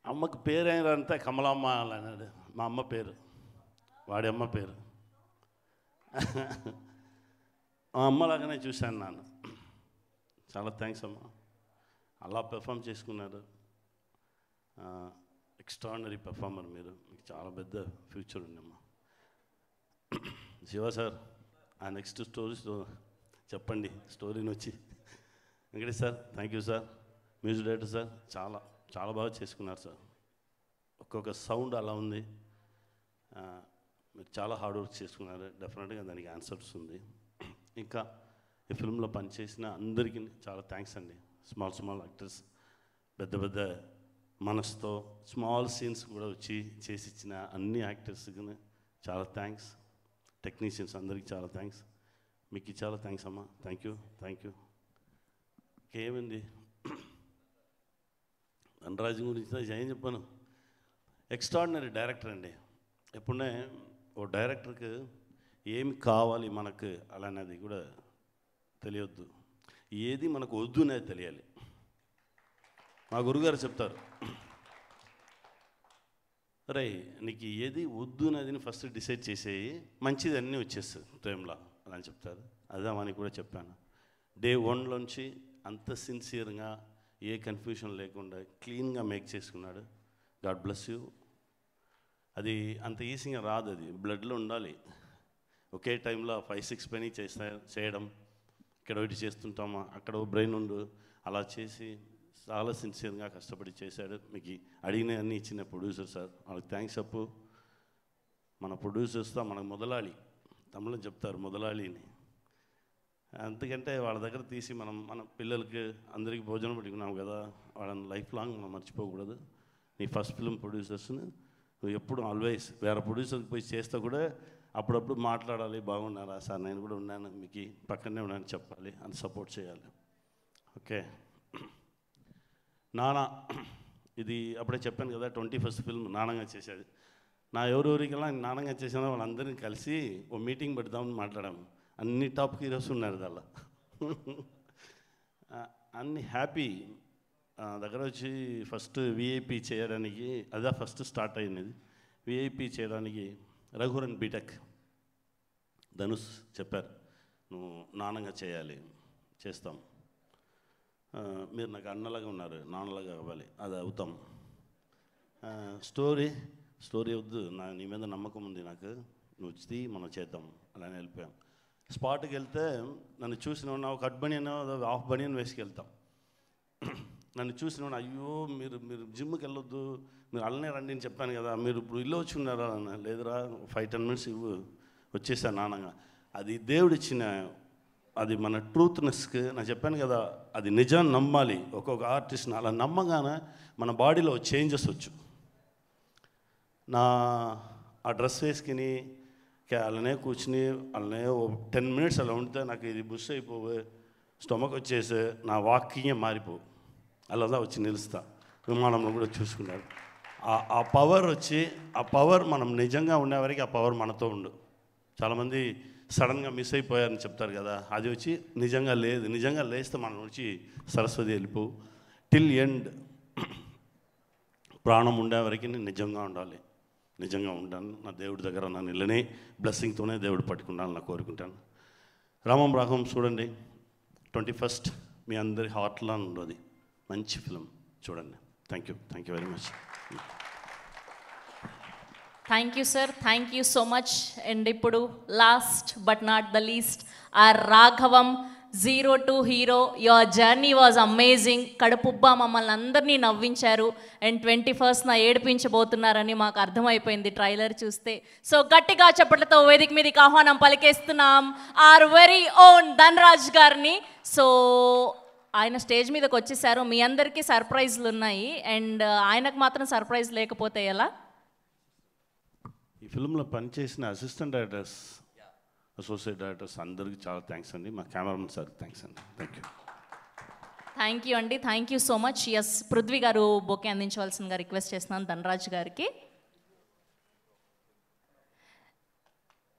అమ్మకు పేరు అయినంతా కమలమ్మ అన్నాడు. మా అమ్మ పేరు, వాడి అమ్మ పేరు. మా అమ్మలాగానే చూశాను నాన్న. చాలా థ్యాంక్స్ అమ్మ, అలా పెర్ఫామ్ చేసుకున్నారు. ఎక్స్ట్రాడినరీ పెర్ఫార్మర్ మీరు, మీకు చాలా పెద్ద ఫ్యూచర్ ఉందమ్మా. శివ సార్, ఆ నెక్స్ట్ స్టోరీస్ చెప్పండి, స్టోరీని వచ్చి Venkatesh sir thank you sir. Music director sir చాలా చాలా బాగా చేసుకున్నారు సార్. ఒక్కొక్క సౌండ్ అలా ఉంది. మీరు చాలా హార్డ్ వర్క్ చేసుకున్నారు. డెఫినెట్గా దానికి ఆన్సర్స్ ఉంది. ఇంకా ఈ ఫిల్మ్లో పనిచేసిన అందరికీ చాలా థ్యాంక్స్ అండి. స్మాల్ యాక్టర్స్, పెద్ద పెద్ద మనసుతో స్మాల్ సీన్స్ కూడా వచ్చి చేసి ఇచ్చిన అన్ని యాక్టర్స్కి చాలా థ్యాంక్స్. టెక్నీషియన్స్ అందరికీ చాలా థ్యాంక్స్. మీకు చాలా థ్యాంక్స్ అమ్మా. Thank you. ఇంకేమైంది ధనరాజు గురించి ఏం చెప్పాను. ఎక్స్ట్రాడినరీ డైరెక్టర్ అండి. ఎప్పుడే ఓ డైరెక్టర్కి ఏమి కావాలి మనకు అలానేది కూడా తెలియొద్దు, ఏది మనకు వద్దు అనేది తెలియాలి. మా గురుగారు చెప్తారు, రే నీకు ఏది వద్దు అనేది ఫస్ట్ డిసైడ్ చేసేయి, మంచిది అన్నీ వచ్చేస్తుంది టైంలో అలా అని చెప్తారు. అదే అని కూడా చెప్పాను. డే 1లోంచి అంత సిన్సియర్గా ఏ కన్ఫ్యూషన్ లేకుండా క్లీన్గా మేక్ చేసుకున్నాడు. God bless you. అది అంత ఈజీగా రాదు, అది బ్లడ్లో ఉండాలి. ఒకే టైంలో 5-6 పని చేయడం, ఇక్కడ ఒకటి చేస్తుంటామా, అక్కడ బ్రెయిన్ ఉండు, అలా చేసి చాలా సిన్సియర్గా కష్టపడి చేశాడు. మీకు అడిగిన అన్నీ ఇచ్చిన ప్రొడ్యూసర్ సార్, వాళ్ళకి థ్యాంక్స్ చెప్పు. మన ప్రొడ్యూసర్స్తో మనకు మొదలాళి, తమిళం చెప్తారు మొదలాళిని. అందుకంటే వాళ్ళ దగ్గర తీసి మన పిల్లలకి అందరికీ భోజనం పెట్టుకున్నాం కదా, వాళ్ళని లైఫ్ లాంగ్ మనం మర్చిపోకూడదు. నీ ఫస్ట్ ఫిల్మ్ ప్రొడ్యూసర్స్ని నువ్వు ఎప్పుడు ఆల్వేస్ వేరే ప్రొడ్యూసర్కి పోయి చేస్తే కూడా అప్పుడప్పుడు మాట్లాడాలి, బాగున్నారా సార్, నేను కూడా ఉన్నాను, మీకు పక్కనే ఉన్నాను చెప్పాలి, అని సపోర్ట్ చేయాలి. ఓకే. నానా, ఇది అప్పుడే చెప్పాను కదా, 21st ఫిల్మ్ నానంగా చేసేది. నా ఎవరెవరికల్లా నానంగా చేసినా వాళ్ళందరినీ కలిసి ఓ మీటింగ్ పెడదామని మాట్లాడాము. అన్ని టాప్ హీరోస్ ఉన్నారు దానిలో. అన్ని హ్యాపీ. దగ్గర వచ్చి ఫస్ట్ విఐపి చేయడానికి, అదే ఫస్ట్ స్టార్ట్ అయినది. విఐపి చేయడానికి రఘువరన్ బీటెక్ ధనుష్ చెప్పారు, నువ్వు నాన్నగా చేయాలి, చేస్తాం, మీరు నాకు అన్నలాగా ఉన్నారు, నాన్నలాగా అవ్వాలి, అది అవుతాం. స్టోరీ వద్దు, నీ మీద నమ్మకం ఉంది నాకు, నువ్వు వచ్చి మనం చేద్దాం, అలానే వెళ్ళిపోయాం. స్పాట్కి వెళ్తే నన్ను చూసిన ఒక కట్ బనియన్ హాఫ్ బనియన్ వేసుకెళ్తాం. నన్ను చూసిన అయ్యో మీరు జిమ్కి వెళ్ళొద్దు, మీరు అల్లనే రండి అని చెప్పాను కదా, మీరు ఇప్పుడు ఇల్లు వచ్చి ఉన్నారా అన్న. లేదురా 5-10 మినిట్స్ ఇవ్వు, వచ్చేసాను నాన్నగా. అది దేవుడిచ్చిన, అది మన ట్రూత్నెస్కి నేను చెప్పాను కదా, అది నిజాన్ని నమ్మాలి. ఒక్కొక్క ఆర్టిస్ట్ని అలా నమ్మగానే మన బాడీలో చేంజెస్ వచ్చు. ఆ డ్రెస్ వేసుకుని అలానే కూర్చుని అలానే 10 మినిట్స్ అలా ఉంటే నాకు ఇది బుష్ అయిపోవు, స్టొమక్ వచ్చేసి నా వాకింగే మారిపోవు, అలాదా వచ్చి నిలుస్తా. విమానంలో కూడా చూసుకున్నాడు. ఆ పవర్ వచ్చి, ఆ పవర్ మనం నిజంగా ఉండేవరకు ఆ పవర్ మనతో ఉండు. చాలామంది సడన్గా మిస్ అయిపోయారని చెప్తారు కదా, అది వచ్చి నిజంగా లేదు. నిజంగా లేస్తే మనం వచ్చి సరస్వతి వెళ్ళిపోవు. టిల్ ఎండ్ ప్రాణం ఉండేవరకు నిజంగా ఉండాలి. నిజంగా ఉంటాను. నా దేవుడి దగ్గర నన్ను ఇళ్ళనే బ్లెస్సింగ్తోనే దేవుడు పట్టుకున్నాను నా కోరుకుంటాను. రామం రాఘవం చూడండి, 21st మీ అందరి హార్ట్లో ఉండదు. మంచి ఫిలిం చూడండి. Thank you very much. Thank you sir, thank you so much. And ఇప్పుడు last but not the least, R Raghavam, 0 to hero. Your journey was amazing. కడుపుబ్బా మమ్మల్ని అందరినీ నవ్వించారు. అండ్ 21st ఏడిపించబోతున్నారని మాకు అర్థమైపోయింది ట్రైలర్ చూస్తే. సో గట్టిగా చప్పట్లతో వేదిక మీదకి ఆహ్వానం పలికేస్తున్నాం ఆర్ వెరీ ఓన్ ధనరాజ్ గారిని. సో ఆయన స్టేజ్ మీదకి వచ్చేసారు. మీ అందరికీ సర్ప్రైజ్లు ఉన్నాయి, అండ్ ఆయనకు మాత్రం సర్ప్రైజ్ లేకపోతే ఎలా? ఈ ఫిల్మ్లో పనిచేసిన అసిస్టెంట్ డైరెక్టర్స్, అసోసియేట్ డైరెక్టర్స్ అందరికీ చాలా థ్యాంక్స్ అండి. మా కెమెరామెన్ సార్ థ్యాంక్స్ అండి. థ్యాంక్ యూ అండి, thank you so much. Yes, Prithvi గారు బొకే అందించవలసిందిగా రిక్వెస్ట్ చేస్తున్నాను ధనరాజ్ గారికి.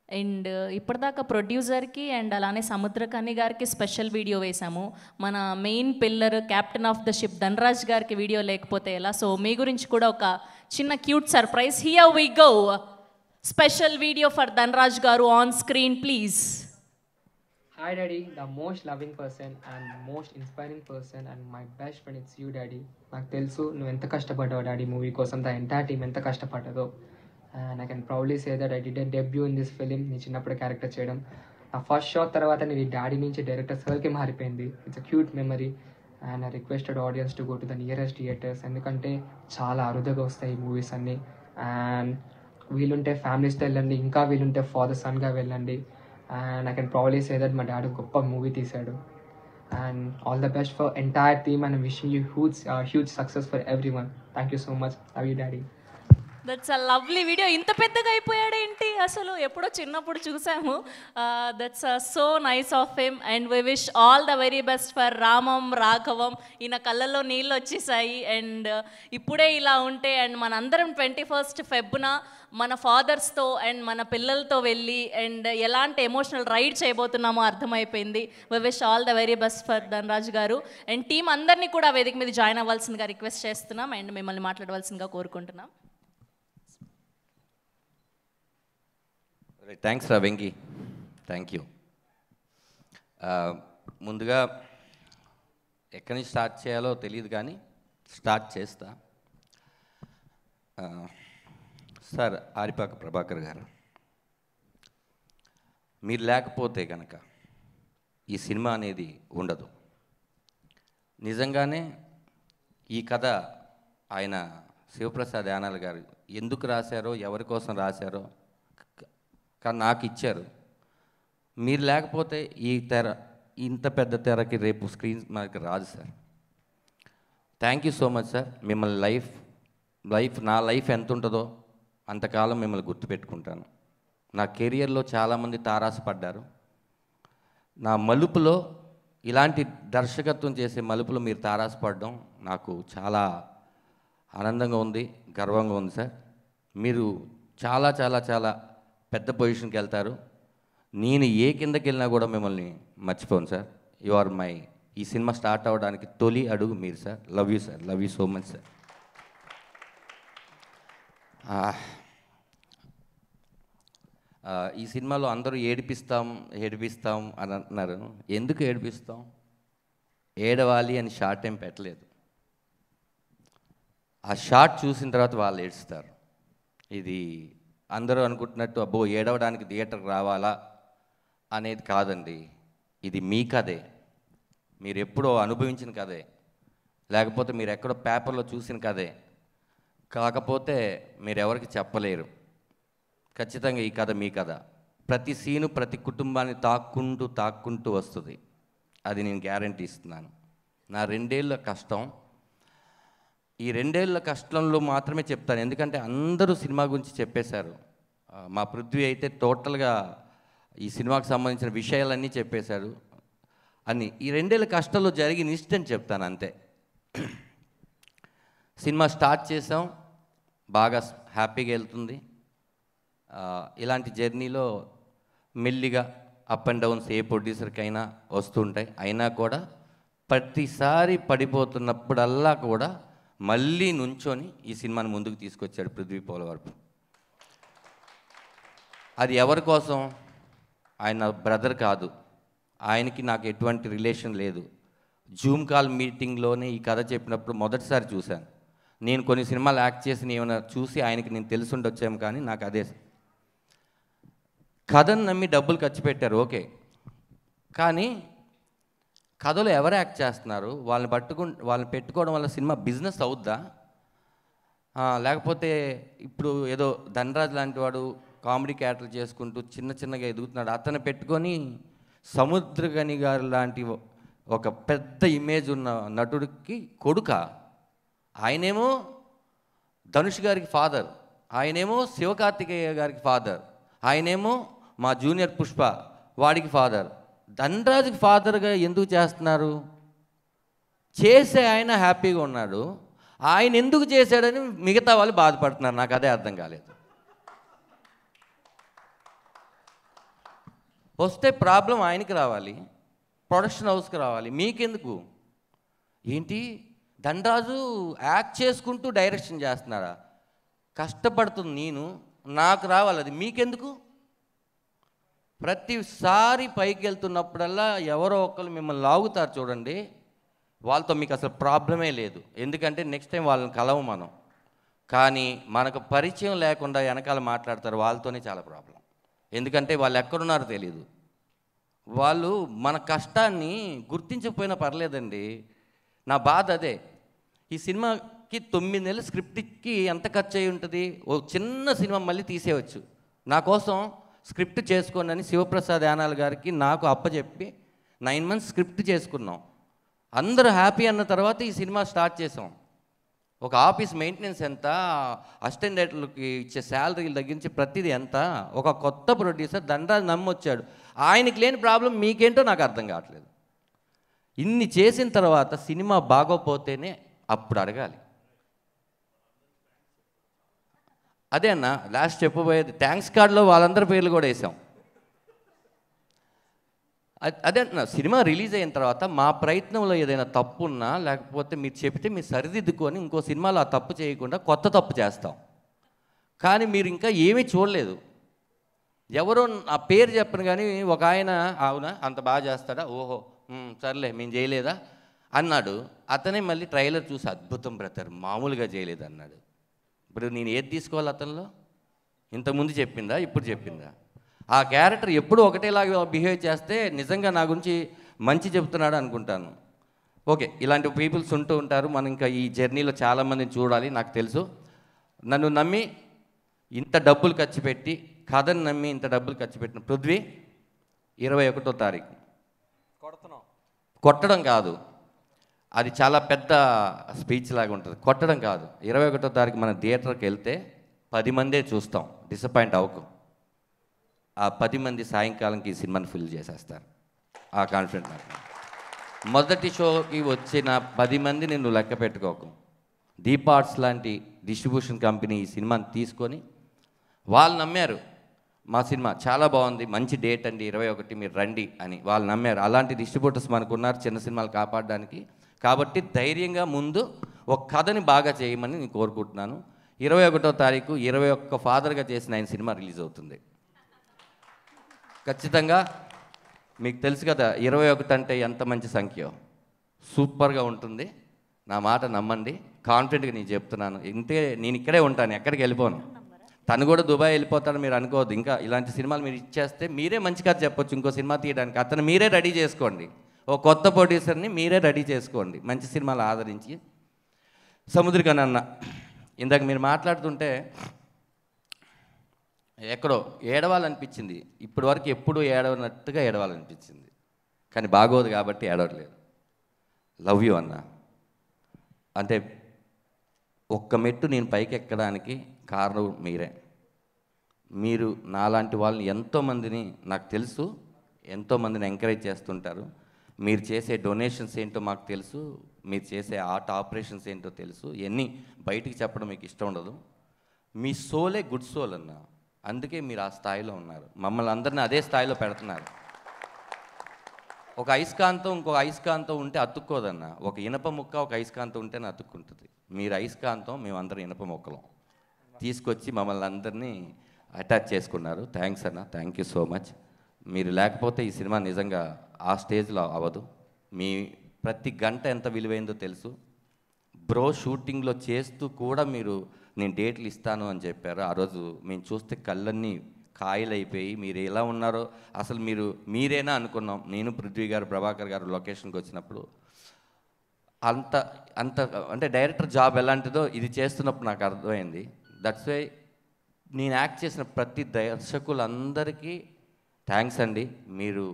అండ్ ఇప్పటిదాకా ప్రొడ్యూసర్కి అండ్ అలానే సముద్రకని గారికి స్పెషల్ వీడియో వేశాము. మన main pillar captain of the ship Dhanraj గారికి వీడియో లేకపోతే ఎలా? సో మీ గురించి కూడా ఒక చిన్న cute surprise. Here we go. Special video for Dhanraj garu on screen, please. Hi Daddy, the most loving person and most inspiring person and my best friend, it's you Daddy. నాకు తెలుసు నువ్వు ఎంత కష్టపడ్డావు daddy movie కోసం, the entire team ఎంత కష్టపడ్డదో. And I can proudly say that I did a debut in this film. నీ చిన్నప్పుడు character చేయడం నా ఫస్ట్ షాట్ తర్వాత నేను ఈ డాడీ నుంచి డైరెక్టర్ సర్కి మారిపోయింది. It's a cute memory and I requested audience to go to the nearest theatres, ఎందుకంటే చాలా అరుదుగా వస్తాయి ఈ మూవీస్ అన్నీ. అండ్ వీలుంటే ఫ్యామిలీస్తో వెళ్ళండి, ఇంకా వీలుంటే ఫాదర్ సన్గా వెళ్ళండి. And I can probably say that మా డాడీ గొప్ప మూవీ తీశాడు. And all the best for entire team, and I'm wishing you huge success for everyone. Thank you so much. Love you, Daddy. That's a lovely video. ఇంత పెద్దగా అయిపోయాడేంటి, అసలు ఎప్పుడో చిన్నప్పుడు చూసాము. That's so nice of him and we wish all the very best for Ramam Raghavam. ఈయన కళ్ళల్లో నీళ్ళు వచ్చేసాయి అండ్ ఇప్పుడే ఇలా ఉంటే అండ్ మనందరం 21st ఫెబ్రున మన ఫాదర్స్తో అండ్ మన పిల్లలతో వెళ్ళి అండ్ ఎలాంటి ఎమోషనల్ రైడ్ చేయబోతున్నామో అర్థమైపోయింది. We wish all the very best for Dhanraj గారు అండ్ టీం అందరినీ కూడా వేదిక మీద జాయిన్ అవ్వాల్సిందిగా రిక్వెస్ట్ చేస్తున్నాం అండ్ మిమ్మల్ని మాట్లాడవలసిందిగా కోరుకుంటున్నాం. థ్యాంక్స్ రా వెంకీ, థ్యాంక్ యూ. ముందుగా ఎక్కడి నుంచి స్టార్ట్ చేయాలో తెలియదు కానీ స్టార్ట్ చేస్తా. సార్ ఆరిపాక ప్రభాకర్ గారు, మీరు లేకపోతే కనుక ఈ సినిమా అనేది ఉండదు. నిజంగానే ఈ కథ ఆయన శివప్రసాద్ యానాల్ గారు ఎందుకు రాశారో, ఎవరి కోసం రాశారో కానీ నాకు ఇచ్చారు. మీరు లేకపోతే ఈ తెర, ఇంత పెద్ద తెరకి రేపు స్క్రీన్ మనకి రాదు sir. Thank you so much sir. మిమ్మల్ని నా లైఫ్ ఎంత ఉంటుందో అంతకాలం మిమ్మల్ని గుర్తుపెట్టుకుంటాను. నా కెరియర్లో చాలామంది తారాసపడ్డారు. నా మలుపులో ఇలాంటి దర్శకత్వం చేసే మలుపులో మీరు తారాసపడడం నాకు చాలా ఆనందంగా ఉంది, గర్వంగా ఉంది సార్. మీరు చాలా చాలా చాలా పెద్ద పొజిషన్కి వెళ్తారు. నేను ఏ కిందకి వెళ్ళినా కూడా మిమ్మల్ని మర్చిపోను సార్. యు ఆర్ మై, ఈ సినిమా స్టార్ట్ అవ్వడానికి తొలి అడుగు మీరు sir. Love you sir, love you so much sir. ఈ సినిమాలో అందరూ ఏడిపిస్తాం అని అంటున్నారు. ఎందుకు ఏడిపిస్తాం? ఏడవాలి అని షార్ట్ ఏం పెట్టలేదు. ఆ షార్ట్ చూసిన తర్వాత వాళ్ళు ఏడుస్తారు. ఇది అందరూ అనుకుంటున్నట్టు అబ్బో ఏడవడానికి థియేటర్కి రావాలా అనేది కాదండి. ఇది మీ కథే, మీరు ఎప్పుడో అనుభవించిన కథే, లేకపోతే మీరు ఎక్కడో పేపర్లో చూసిన కథే. కాకపోతే మీరు ఎవరికి చెప్పలేరు. ఖచ్చితంగా ఈ కథ మీ కథ. ప్రతి సీను ప్రతి కుటుంబాన్ని తాక్కుంటూ వస్తుంది. అది నేను గ్యారంటీ ఇస్తున్నాను. నా 2 ఏళ్ళ కష్టం, ఈ 2 ఏళ్ళ కష్టంలో మాత్రమే చెప్తాను. ఎందుకంటే అందరూ సినిమా గురించి చెప్పేశారు. మా పృథ్వీ అయితే టోటల్గా ఈ సినిమాకి సంబంధించిన విషయాలన్నీ చెప్పేశారు. అని ఈ 2 ఏళ్ళ కష్టంలో జరిగిన ఇన్సిడెంట్ చెప్తాను అంతే. సినిమా స్టార్ట్ చేసాం, బాగా హ్యాపీగా వెళ్తుంది. ఇలాంటి జర్నీలో మెల్లిగా అప్ అండ్ డౌన్స్ ఏ ప్రొడ్యూసర్కైనా వస్తుంటాయి. అయినా కూడా ప్రతిసారి పడిపోతున్నప్పుడల్లా కూడా మళ్ళీ నుంచొని ఈ సినిమాని ముందుకు తీసుకొచ్చాడు పృథ్వీ పోలవరపు. అది ఎవరి కోసం? ఆయన బ్రదర్ కాదు, ఆయనకి నాకు ఎటువంటి రిలేషన్ లేదు. జూమ్ కాల్ మీటింగ్లోనే ఈ కథ చెప్పినప్పుడు మొదటిసారి చూశాను. నేను కొన్ని సినిమాలు యాక్ట్ చేసి ఏమైనా చూసి ఆయనకి నేను తెలుసుండొచ్చాము, కానీ నాకు అదే కథను నమ్మి డబ్బులు ఖర్చు పెట్టారు ఓకే, కానీ కథలో ఎవరు యాక్ట్ చేస్తున్నారు? వాళ్ళని పెట్టుకోవడం వల్ల సినిమా బిజినెస్ అవుద్దా? లేకపోతే ఇప్పుడు ఏదో ధనరాజ్ లాంటి వాడు కామెడీ క్యారెక్టర్ చేసుకుంటూ చిన్నగా ఎదుగుతున్నాడు, అతను పెట్టుకొని సముద్రగని గారు లాంటి ఒక పెద్ద ఇమేజ్ ఉన్న నటుడికి కొడుక? ఆయనేమో ధనుష్ గారికి ఫాదర్, ఆయనేమో శివకార్తికేయ గారికి ఫాదర్, ఆయనేమో మా జూనియర్ పుష్ప వాడికి ఫాదర్. ధనరాజుకి ఫాదర్గా ఎందుకు చేస్తున్నారు? చేసే ఆయన హ్యాపీగా ఉన్నాడు, ఆయన ఎందుకు చేశాడని మిగతా వాళ్ళు బాధపడుతున్నారు. నాకు అదే అర్థం కాలేదు. వస్తే ప్రాబ్లం ఆయనకి రావాలి, ప్రొడక్షన్ హౌస్కి రావాలి, మీకెందుకు? ఏంటి ధనరాజు యాక్ట్ చేసుకుంటూ డైరెక్షన్ చేస్తున్నాడా? కష్టపడుతుంది నేను, నాకు రావాలి, అది మీకెందుకు? ప్రతిసారి పైకి వెళ్తున్నప్పుడల్లా ఎవరో ఒకరు మిమ్మల్ని లాగుతారు చూడండి, వాళ్ళతో మీకు అసలు ప్రాబ్లమే లేదు. ఎందుకంటే నెక్స్ట్ టైం వాళ్ళని కలవు మనం. కానీ మనకు పరిచయం లేకుండా వెనకాల మాట్లాడతారు, వాళ్ళతోనే చాలా ప్రాబ్లం. ఎందుకంటే వాళ్ళు ఎక్కడున్నారో తెలియదు. వాళ్ళు మన కష్టాన్ని గుర్తించకపోయినా పర్లేదండి. నా బాధ అదే. ఈ సినిమాకి 9 నెలల స్క్రిప్ట్కి ఎంత ఖర్చు అయి ఉంటుంది? ఓ చిన్న సినిమా మళ్ళీ తీసేయవచ్చు. నా కోసం స్క్రిప్ట్ చేసుకోండి అని శివప్రసాద్ యానాల్ గారికి నాకు అప్పచెప్పి 9 months స్క్రిప్ట్ చేసుకున్నాం. అందరూ హ్యాపీ అన్న తర్వాత ఈ సినిమా స్టార్ట్ చేసాం. ఒక ఆఫీస్ మెయింటెనెన్స్ ఎంత, అసిస్టెంట్ డైరెక్టర్లకి ఇచ్చే శాలరీల దగ్గర నుంచి ప్రతిదీ ఎంత. ఒక కొత్త ప్రొడ్యూసర్ దండరాజు నమ్మొచ్చాడు. ఆయనకి లేని ప్రాబ్లం మీకేంటో నాకు అర్థం కావట్లేదు. ఇన్ని చేసిన తర్వాత సినిమా బాగోపోతేనే అప్పుడు అడగాలి. అదే అన్న లాస్ట్ చెప్పబోయేది. థ్యాంక్స్ కార్డులో వాళ్ళందరి పేర్లు కూడా వేసాం. అదే అన్న, సినిమా రిలీజ్ అయిన తర్వాత మా ప్రయత్నంలో ఏదైనా తప్పు ఉన్నా లేకపోతే మీరు చెప్తే మీరు సరిదిద్దుకొని ఇంకో సినిమాలో ఆ తప్పు చేయకుండా కొత్త తప్పు చేస్తాం. కానీ మీరు ఇంకా ఏమీ చూడలేదు. ఎవరో ఆ పేరు చెప్పను కానీ ఒక ఆయన అవునా అంత బాగా చేస్తాడా, ఓహో సర్లే మేము చేయలేదా అన్నాడు. అతనే మళ్ళీ ట్రైలర్ చూసి అద్భుతం బ్రదర్ మామూలుగా చేయలేదు అన్నాడు. ఇప్పుడు నేను ఏది తీసుకోవాలి అతనిలో? ఇంతకుముందు చెప్పిందా, ఇప్పుడు చెప్పిందా? ఆ క్యారెక్టర్ ఎప్పుడు ఒకటేలాగా బిహేవ్ చేస్తే నిజంగా నా గురించి మంచి చెప్తున్నాడు అనుకుంటాను. ఓకే, ఇలాంటి పీపుల్స్ ఉంటూ ఉంటారు. మనం ఇంకా ఈ జర్నీలో చాలామందిని చూడాలి. నాకు తెలుసు. నన్ను నమ్మి ఇంత డబ్బులు ఖర్చు పెట్టి, కథను నమ్మి ఇంత డబ్బులు ఖర్చు పెట్టిన పృథ్వీ 21వ తారీఖు కొట్టడం కాదు, అది చాలా పెద్ద స్పీచ్ లాగా ఉంటుంది. కొట్టడం కాదు, 21వ తారీఖు మన థియేటర్కి వెళ్తే 10 మందే చూస్తాం. డిసప్పాయింట్ అవ్వకు. ఆ 10 మంది సాయంకాలంకి ఈ సినిమాని ఫిల్ చేసేస్తారు. ఆ కాన్ఫిడెంట్ నాకు. మొదటి షోకి వచ్చిన 10 మంది నేను లెక్క పెట్టుకోకు. దీప్ ఆర్ట్స్ లాంటి డిస్ట్రిబ్యూషన్ కంపెనీ ఈ సినిమాని తీసుకొని వాళ్ళు నమ్మారు. మా సినిమా చాలా బాగుంది, మంచి డేట్ అండి 21 మీరు రండి అని వాళ్ళు నమ్మారు. అలాంటి డిస్ట్రిబ్యూటర్స్ మనకు ఉన్నారు చిన్న సినిమాలు కాపాడడానికి. కాబట్టి ధైర్యంగా ముందు ఒక కథని బాగా చేయమని నేను కోరుకుంటున్నాను. 21వ తారీఖు 21 ఫాదర్గా చేసిన ఆయన సినిమా రిలీజ్ అవుతుంది. ఖచ్చితంగా మీకు తెలుసు కదా 21 అంటే ఎంత మంచి సంఖ్య. సూపర్గా ఉంటుంది. నా మాట నమ్మండి. కాన్ఫిడెంట్గా నేను చెప్తున్నాను. ఇంతే, నేను ఇక్కడే ఉంటాను, ఎక్కడికి వెళ్ళిపోను. తను కూడా దుబాయ్ వెళ్ళిపోతాడు మీరు అనుకోవద్దు. ఇంకా ఇలాంటి సినిమాలు మీరు ఇచ్చేస్తే మీరే మంచి కథ చెప్పొచ్చు ఇంకో సినిమా తీయడానికి. అతను మీరే రెడీ చేసుకోండి. ఓ కొత్త ప్రొడ్యూసర్ని మీరే రెడీ చేసుకోండి. మంచి సినిమాలు ఆదరించి. సముద్రికన్ అన్న ఇందాక మీరు మాట్లాడుతుంటే ఎక్కడో ఏడవాలనిపించింది. ఇప్పటి వరకు ఎప్పుడు ఏడవనట్టుగా ఏడవాలనిపించింది. కానీ బాగోదు కాబట్టి ఏడవట్లేదు. లవ్ యూ అన్న. అంటే ఒక్క మెట్టు నేను పైకి ఎక్కడానికి కారణం మీరే. మీరు నాలాంటి వాళ్ళని ఎంతోమందిని నాకు తెలుసు, ఎంతోమందిని ఎంకరేజ్ చేస్తుంటారు. మీరు చేసే డొనేషన్స్ ఏంటో మాకు తెలుసు, మీరు చేసే ఆర్ట్ ఆపరేషన్స్ ఏంటో తెలుసు. ఇవన్నీ బయటికి చెప్పడం మీకు ఇష్టం ఉండదు. మీ సోలే గుడ్ సోల్ అన్న. అందుకే మీరు ఆ స్థాయిలో ఉన్నారు. మమ్మల్ని అందరినీ అదే స్థాయిలో పెడుతున్నారు. ఒక అయస్కాంతం ఇంకొక అయస్కాంతం ఉంటే అతుక్కోదన్న. ఒక ఇనప ముక్క ఒక అయస్కాంతం ఉంటేనే అతుక్కుంటుంది. మీరు అయస్కాంతం, మేమందరం ఇనప ముక్కలం తీసుకొచ్చి మమ్మల్ని అందరినీ అటాచ్ చేసుకున్నారు. థ్యాంక్స్ అన్న, థ్యాంక్ యూ సో మచ్. మీరు లేకపోతే ఈ సినిమా నిజంగా ఆ స్టేజ్లో అవ్వదు. మీ ప్రతి గంట ఎంత విలువైందో తెలుసు. బ్రో షూటింగ్లో చేస్తూ కూడా మీరు నేను డేట్లు ఇస్తాను అని చెప్పారు. ఆ రోజు మేము చూస్తే కళ్ళన్నీ కాయలైపోయి మీరు ఎలా ఉన్నారో అసలు మీరేనా అనుకున్నాం. నేను పృథ్వీ గారు ప్రభాకర్ గారు లొకేషన్కి వచ్చినప్పుడు అంత అంటే డైరెక్టర్ జాబ్ ఎలాంటిదో ఇది చేస్తున్నప్పుడు నాకు అర్థమైంది. దట్స్ వై నేను యాక్ట్ చేసిన ప్రతి దర్శకులందరికీ థ్యాంక్స్ అండి. మీరు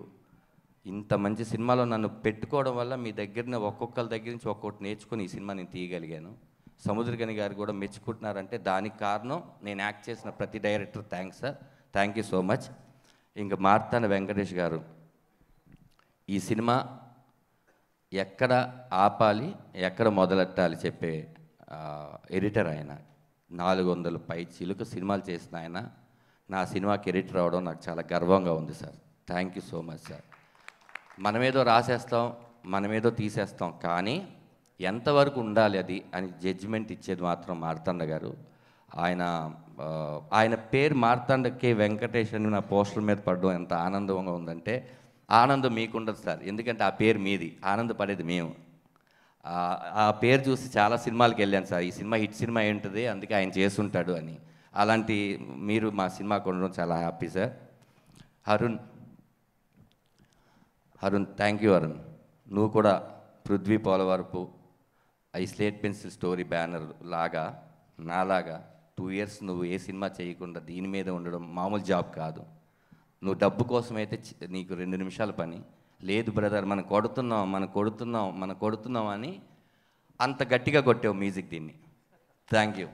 ఇంత మంచి సినిమాలో నన్ను పెట్టుకోవడం వల్ల మీ దగ్గర ఒక్కొక్కరి దగ్గర నుంచి ఒక్కొక్కటి నేర్చుకుని ఈ సినిమా నేను తీయగలిగాను. సముద్రగని గారు కూడా మెచ్చుకుంటున్నారంటే దానికి కారణం నేను యాక్ట్ చేసిన ప్రతి director. Thanks sir, thank you so much. ఇంకా మార్తాండ వెంకటేష్ గారు ఈ సినిమా ఎక్కడ ఆపాలి ఎక్కడ మొదలెట్టాలి చెప్పే ఎడిటర్. ఆయన 400 పై చిలుకు సినిమాలు చేసిన ఆయన నా సినిమాకి ఎడిటర్ అవడం నాకు చాలా గర్వంగా ఉంది sir. Thank you so much sir. మనమేదో రాసేస్తాం, మనమేదో తీసేస్తాం, కానీ ఎంతవరకు ఉండాలి అది అని జడ్జిమెంట్ ఇచ్చేది మాత్రం మార్తాండ గారు. ఆయన పేరు మార్తాండ కే వెంకటేష్ అని నా పోస్టర్ మీద పడడం ఎంత ఆనందంగా ఉందంటే ఆనందం మీకుండదు సార్, ఎందుకంటే ఆ పేరు మీది, ఆనందపడేది మేము. ఆ పేరు చూసి చాలా సినిమాలకు వెళ్ళాను సార్. ఈ సినిమా హిట్ సినిమా ఏంటిది, అందుకే ఆయన చేసుంటాడు అని. అలాంటి మీరు మా సినిమాకు ఉండడం చాలా happy sir. Arun Arun, thank you Arun. నువ్వు కూడా Prithvi Polavarapu I slate pencil story banner లాగా నాలాగా 2 years నువ్వు ఏ సినిమా చేయకుండా దీని మీద ఉండడం మామూలు జాబ్ కాదు. నువ్వు డబ్బు కోసమైతే నీకు 2 నిమిషాల పని లేదు బ్రదర్, మనం కొడుతున్నాం అని అంత గట్టిగా కొట్టావు మ్యూజిక్ దీన్ని. Thank you.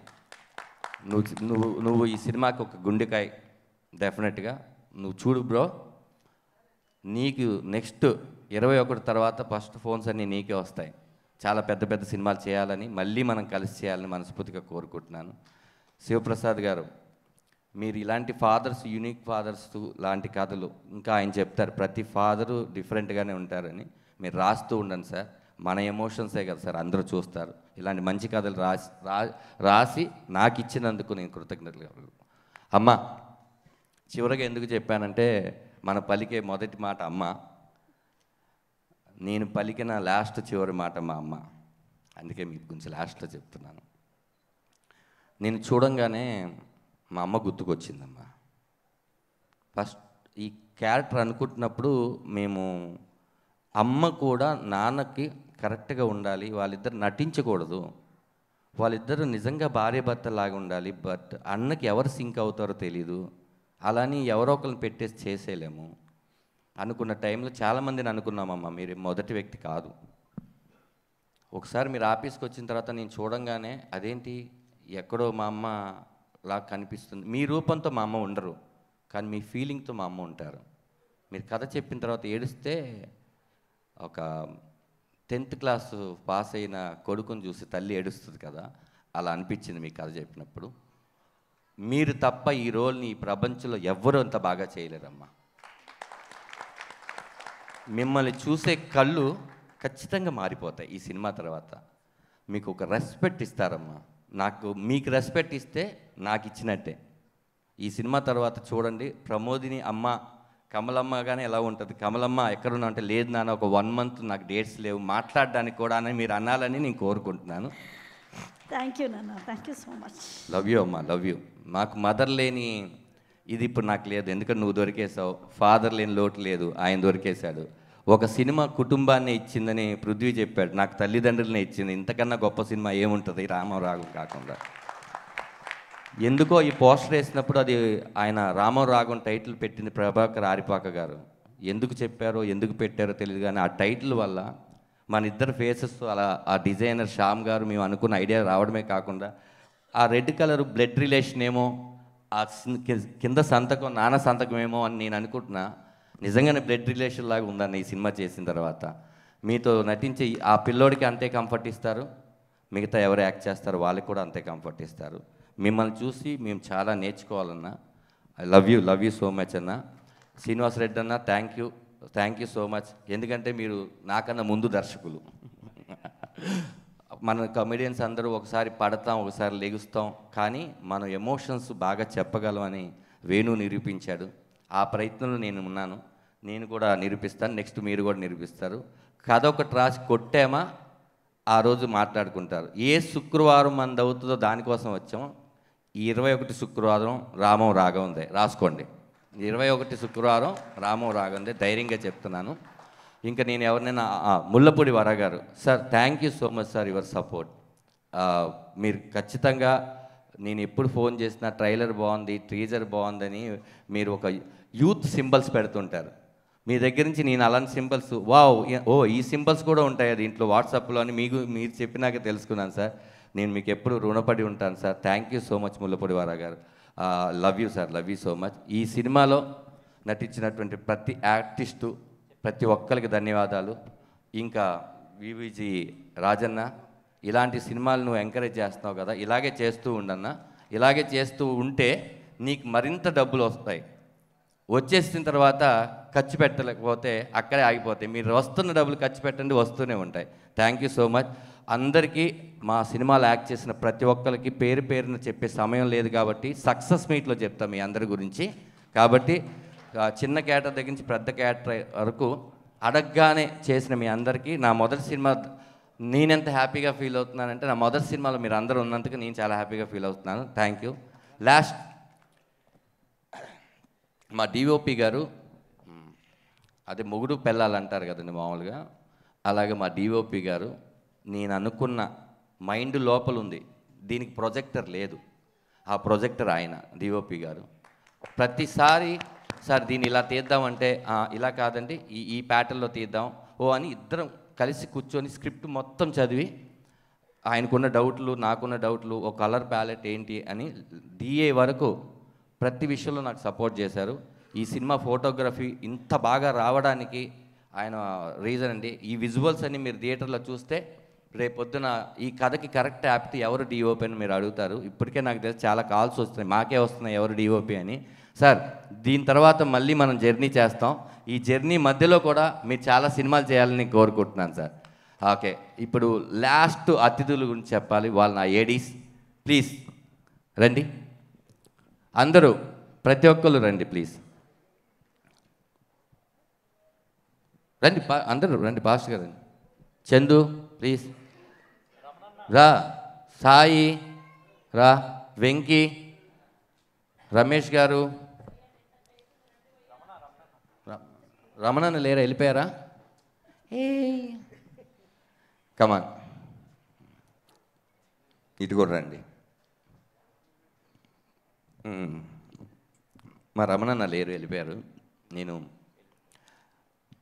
నువ్వు ఈ సినిమాకి ఒక గుండెకాయ డెఫినెట్గా. నువ్వు చూడు బ్రో, నీకు నెక్స్ట్ 21 తర్వాత ఫస్ట్ ఫోన్స్ అన్నీ నీకే వస్తాయి. చాలా పెద్ద పెద్ద సినిమాలు చేయాలని, మళ్ళీ మనం కలిసి చేయాలని మనస్ఫూర్తిగా కోరుకుంటున్నాను. శివప్రసాద్ గారు, మీరు ఇలాంటి ఫాదర్స్, యూనిక్ ఫాదర్స్ లాంటి కథలు ఇంకా ఆయన చెప్తారు, ప్రతి ఫాదరు డిఫరెంట్గానే ఉంటారని. మీరు రాస్తూ ఉండండి సార్. మన ఎమోషన్సే కదా సార్ అందరూ చూస్తారు. ఇలాంటి మంచి కథలు రాసి నాకు ఇచ్చినందుకు నేను కృతజ్ఞతలు. అమ్మ, చివరిగా ఎందుకు చెప్పానంటే, మన పలికే మొదటి మాట అమ్మ, నేను పలికిన చివరి మాట మా అమ్మ. అందుకే మీ గురించి లాస్ట్లో చెప్తున్నాను. నేను చూడంగానే మా అమ్మ గుర్తుకొచ్చిందమ్మా. ఫస్ట్ ఈ క్యారెక్టర్ అనుకుంటున్నప్పుడు మేము అమ్మ కూడా నాన్నకి కరెక్ట్గా ఉండాలి, వాళ్ళిద్దరు నటించకూడదు, వాళ్ళిద్దరు నిజంగా భార్య భర్తలాగా ఉండాలి, బట్ అన్నకి ఎవరు సింక్ అవుతారో తెలీదు, అలాని ఎవరో ఒకరిని పెట్టేసి చేసేయలేము అనుకున్న టైంలో చాలామందిని అనుకున్నామమ్మా. మీరు మొదటి వ్యక్తి కాదు. ఒకసారి మీరు ఆఫీస్కి వచ్చిన తర్వాత నేను చూడంగానే అదేంటి ఎక్కడో మా అమ్మ లాగా కనిపిస్తుంది. మీ రూపంతో మా అమ్మ ఉండరు, కానీ మీ ఫీలింగ్తో మా అమ్మ ఉంటారు. మీరు కథ చెప్పిన తర్వాత ఏడిస్తే ఒక 10th క్లాస్ పాస్ అయిన కొడుకుని చూసి తల్లి ఏడుస్తుంది కదా, అలా అనిపించింది మీ కథ చెప్పినప్పుడు. మీరు తప్ప ఈ రోల్ని ఈ ప్రపంచంలో ఎవ్వరూ అంత బాగా చేయలేరమ్మా. మిమ్మల్ని చూసే కళ్ళు ఖచ్చితంగా మారిపోతాయి ఈ సినిమా తర్వాత. మీకు ఒక రెస్పెక్ట్ ఇస్తారమ్మా. మీకు రెస్పెక్ట్ ఇస్తే నాకు ఇచ్చినట్టే. ఈ సినిమా తర్వాత చూడండి, ప్రమోదిని అమ్మ కమలమ్మగానే ఎలా ఉంటుంది, కమలమ్మ ఎక్కడున్నా అంటే లేదు నాన్న ఒక 1 month నాకు డేట్స్ లేవు మాట్లాడడానికి కూడా అని మీరు అనాలని నేను కోరుకుంటున్నాను. థ్యాంక్ యూ నాన్న, thank you so much. Love you అమ్మా, లవ్ యూ. మాకు మదర్ లేని ఇది ఇప్పుడు నాకు లేదు, ఎందుకంటే నువ్వు దొరికేసావు. ఫాదర్ లేని లోటు లేదు, ఆయన దొరికేశాడు. ఒక సినిమా కుటుంబాన్ని ఇచ్చిందని పృథ్వీ చెప్పాడు, నాకు తల్లిదండ్రులనే ఇచ్చింది. ఇంతకన్నా గొప్ప సినిమా ఏముంటుంది రామరాగం కాకుండా. ఎందుకో ఈ పోస్టర్ వేసినప్పుడు అది ఆయన రామరాగం టైటిల్ పెట్టింది ప్రభాకర్ ఆరిపాక గారు. ఎందుకు చెప్పారో ఎందుకు పెట్టారో తెలియదు, కానీ ఆ టైటిల్ వల్ల మన ఇద్దరు ఫేసెస్ అలా ఆ డిజైనర్ శ్యామ్ గారు మేము అనుకున్న ఐడియా రావడమే కాకుండా ఆ రెడ్ కలర్ బ్లడ్ రిలేషన్ ఏమో, ఆ కింద సంతకం నాన్న సంతకం ఏమో అని నేను అనుకుంటున్నా. నిజంగానే బ్లడ్ రిలేషన్ లాగా ఉందన్న ఈ సినిమా చేసిన తర్వాత. మీతో నటించే ఆ పిల్లోడికి అంతే కంఫర్ట్ ఇస్తారు, మిగతా ఎవరు యాక్ట్ చేస్తారో వాళ్ళకి కూడా అంతే కంఫర్ట్ ఇస్తారు. మిమ్మల్ని చూసి మేము చాలా నేర్చుకోవాలన్నా. I love you so much అన్న. శ్రీనివాస్ రెడ్డి అన్న, థ్యాంక్ యూ సో మచ్. ఎందుకంటే మీరు నాకన్నా ముందు దర్శకులు. మన కమెడియన్స్ అందరూ ఒకసారి పడతాం, ఒకసారి లెగుస్తాం, కానీ మనం ఎమోషన్స్ బాగా చెప్పగలమని వేణు నిరూపించాడు. ఆ ప్రయత్నంలో నేను ఉన్నాను, నేను కూడా నిరూపిస్తాను. నెక్స్ట్ మీరు కూడా నిరూపిస్తారు. కథ ఒకటి రాసి కొట్టామా ఆ రోజు మాట్లాడుకుంటారు. ఏ శుక్రవారం మనది అవుతుందో దానికోసం వచ్చాం. ఈ 21 శుక్రవారం రామం రాగందే రాసుకోండి. 21 శుక్రవారం రామం రాగందే, ధైర్యంగా చెప్తున్నాను. ఇంకా నేను ఎవరినైనా ముల్లపూడి వర గారు, sir thank you so much sir your support. మీరు ఖచ్చితంగా నేను ఎప్పుడు ఫోన్ చేసినా ట్రైలర్ బాగుంది, టీజర్ బాగుందని మీరు ఒక యూత్ సింబల్స్ పెడుతుంటారు. మీ దగ్గర నుంచి నేను అలాంటి సింబల్స్ ఈ సింబల్స్ కూడా ఉంటాయి దీంట్లో వాట్సాప్లో అని మీరు చెప్పినాక తెలుసుకున్నాను సార్. నేను మీకు ఎప్పుడు రుణపడి ఉంటాను sir. Thank you so much Mullapudi వారా గారు. Love you sir, love you so much. ఈ సినిమాలో నటించినటువంటి ప్రతి ఆర్టిస్టు, ప్రతి ఒక్కరికి ధన్యవాదాలు. ఇంకా వివిజి రాజన్న, ఇలాంటి సినిమాలు నువ్వు ఎంకరేజ్ చేస్తున్నావు కదా, ఇలాగే చేస్తూ ఉండన్నా. ఇలాగే చేస్తూ ఉంటే నీకు మరింత డబ్బులు వస్తాయి. వచ్చేసిన తర్వాత ఖర్చు పెట్టలేకపోతే అక్కడే ఆగిపోతాయి. మీరు వస్తున్న డబ్బులు ఖర్చు పెట్టండి, వస్తూనే ఉంటాయి. Thank you so much. అందరికీ మా సినిమాలో యాక్ట్ చేసిన ప్రతి ఒక్కరికి పేరు పేరున చెప్పే సమయం లేదు కాబట్టి సక్సెస్ మీట్లో చెప్తాం మీ అందరి గురించి. కాబట్టి చిన్న క్యారెక్టర్ దగ్గర నుంచి పెద్ద క్యారెక్టర్ వరకు అడగగానే చేసిన మీ అందరికీ నా మొదటి సినిమా నేనెంత హ్యాపీగా ఫీల్ అవుతున్నానంటే, నా మొదటి సినిమాలో మీరు అందరూ ఉన్నందుకు నేను చాలా హ్యాపీగా ఫీల్ అవుతున్నాను. Thank you. లాస్ట్ మా డిఓపి గారు అదే మొగుడు పెళ్ళాలి అంటారు కదండి మామూలుగా, అలాగే మా డిఓపి గారు నేను అనుకున్న మైండ్ లోపల ఉంది, దీనికి ప్రొజెక్టర్ లేదు, ఆ ప్రొజెక్టర్ ఆయన డిఓపి గారు. ప్రతిసారి సార్ దీన్ని ఇలా తీద్దామంటే ఇలా కాదండి ఈ ప్యాటర్న్లో తీద్దాం అని ఇద్దరం కలిసి కూర్చొని స్క్రిప్ట్ మొత్తం చదివి ఆయనకున్న డౌట్లు నాకున్న డౌట్లు, ఒక కలర్ ప్యాలెట్ ఏంటి అని డిఏ వరకు ప్రతి విషయంలో నాకు సపోర్ట్ చేశారు. ఈ సినిమా ఫోటోగ్రఫీ ఇంత బాగా రావడానికి ఆయన రీజన్ అండి. ఈ విజువల్స్ అన్ని మీరు థియేటర్లో చూస్తే రేపొద్దున ఈ కథకి కరెక్ట్ యాప్ట్ ఎవరు డిఓపి అని మీరు అడుగుతారు. ఇప్పటికే నాకు తెలిసి చాలా కాల్స్ వస్తున్నాయి, మాకే వస్తున్నాయి ఎవరు డిఓపి అని. సార్ దీని తర్వాత మళ్ళీ మనం జర్నీ చేస్తాం, ఈ జర్నీ మధ్యలో కూడా మీరు చాలా సినిమాలు చేయాలని కోరుకుంటున్నాను సార్. ఓకే, ఇప్పుడు లాస్ట్ అతిథుల గురించి చెప్పాలి, వాళ్ళు నా ఏడీస్. ప్లీజ్ రండి, అందరూ ప్రతి ఒక్కళ్ళు రండి ప్లీజ్, రండి అందరూ రండి, పాస్టర్ గారు రండి. చందు ప్లీజ్ రా, సాయి రా, వెంకీ, రమేష్ గారు, రమణన్న లేరా, వెళ్ళిపోయారా? కమాన్, ఇటు కూడా రండి. మా రమణన్న లేరు, వెళ్ళిపోయారు. నేను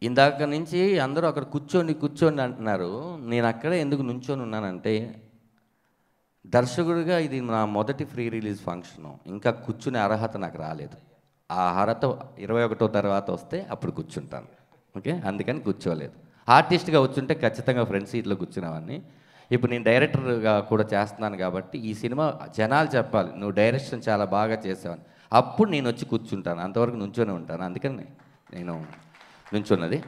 ఇందాక నుంచి అందరూ అక్కడ కూర్చోండి అంటున్నారు, నేను అక్కడే ఎందుకు నుంచొని ఉన్నానంటే దర్శకుడిగా ఇది నా మొదటి ఫ్రీ రిలీజ్ ఫంక్షను, ఇంకా కూర్చునే అర్హత నాకు రాలేదు. ఆ అర్హత 21 తర్వాత వస్తే అప్పుడు కూర్చుంటాను. ఓకే, అందుకని కూర్చోలేదు. ఆర్టిస్ట్గా వచ్చుంటే ఖచ్చితంగా ఫ్రంట్ సీట్లో కూర్చునేవాడిని. ఇప్పుడు నేను డైరెక్టర్గా కూడా చేస్తున్నాను కాబట్టి ఈ సినిమా జనాలు చెప్పాలి నువ్వు డైరెక్షన్ చాలా బాగా చేసావని, అప్పుడు నేను వచ్చి కూర్చుంటాను, అంతవరకు నుంచొని ఉంటాను. అందుకని నేను నుంచున్నది.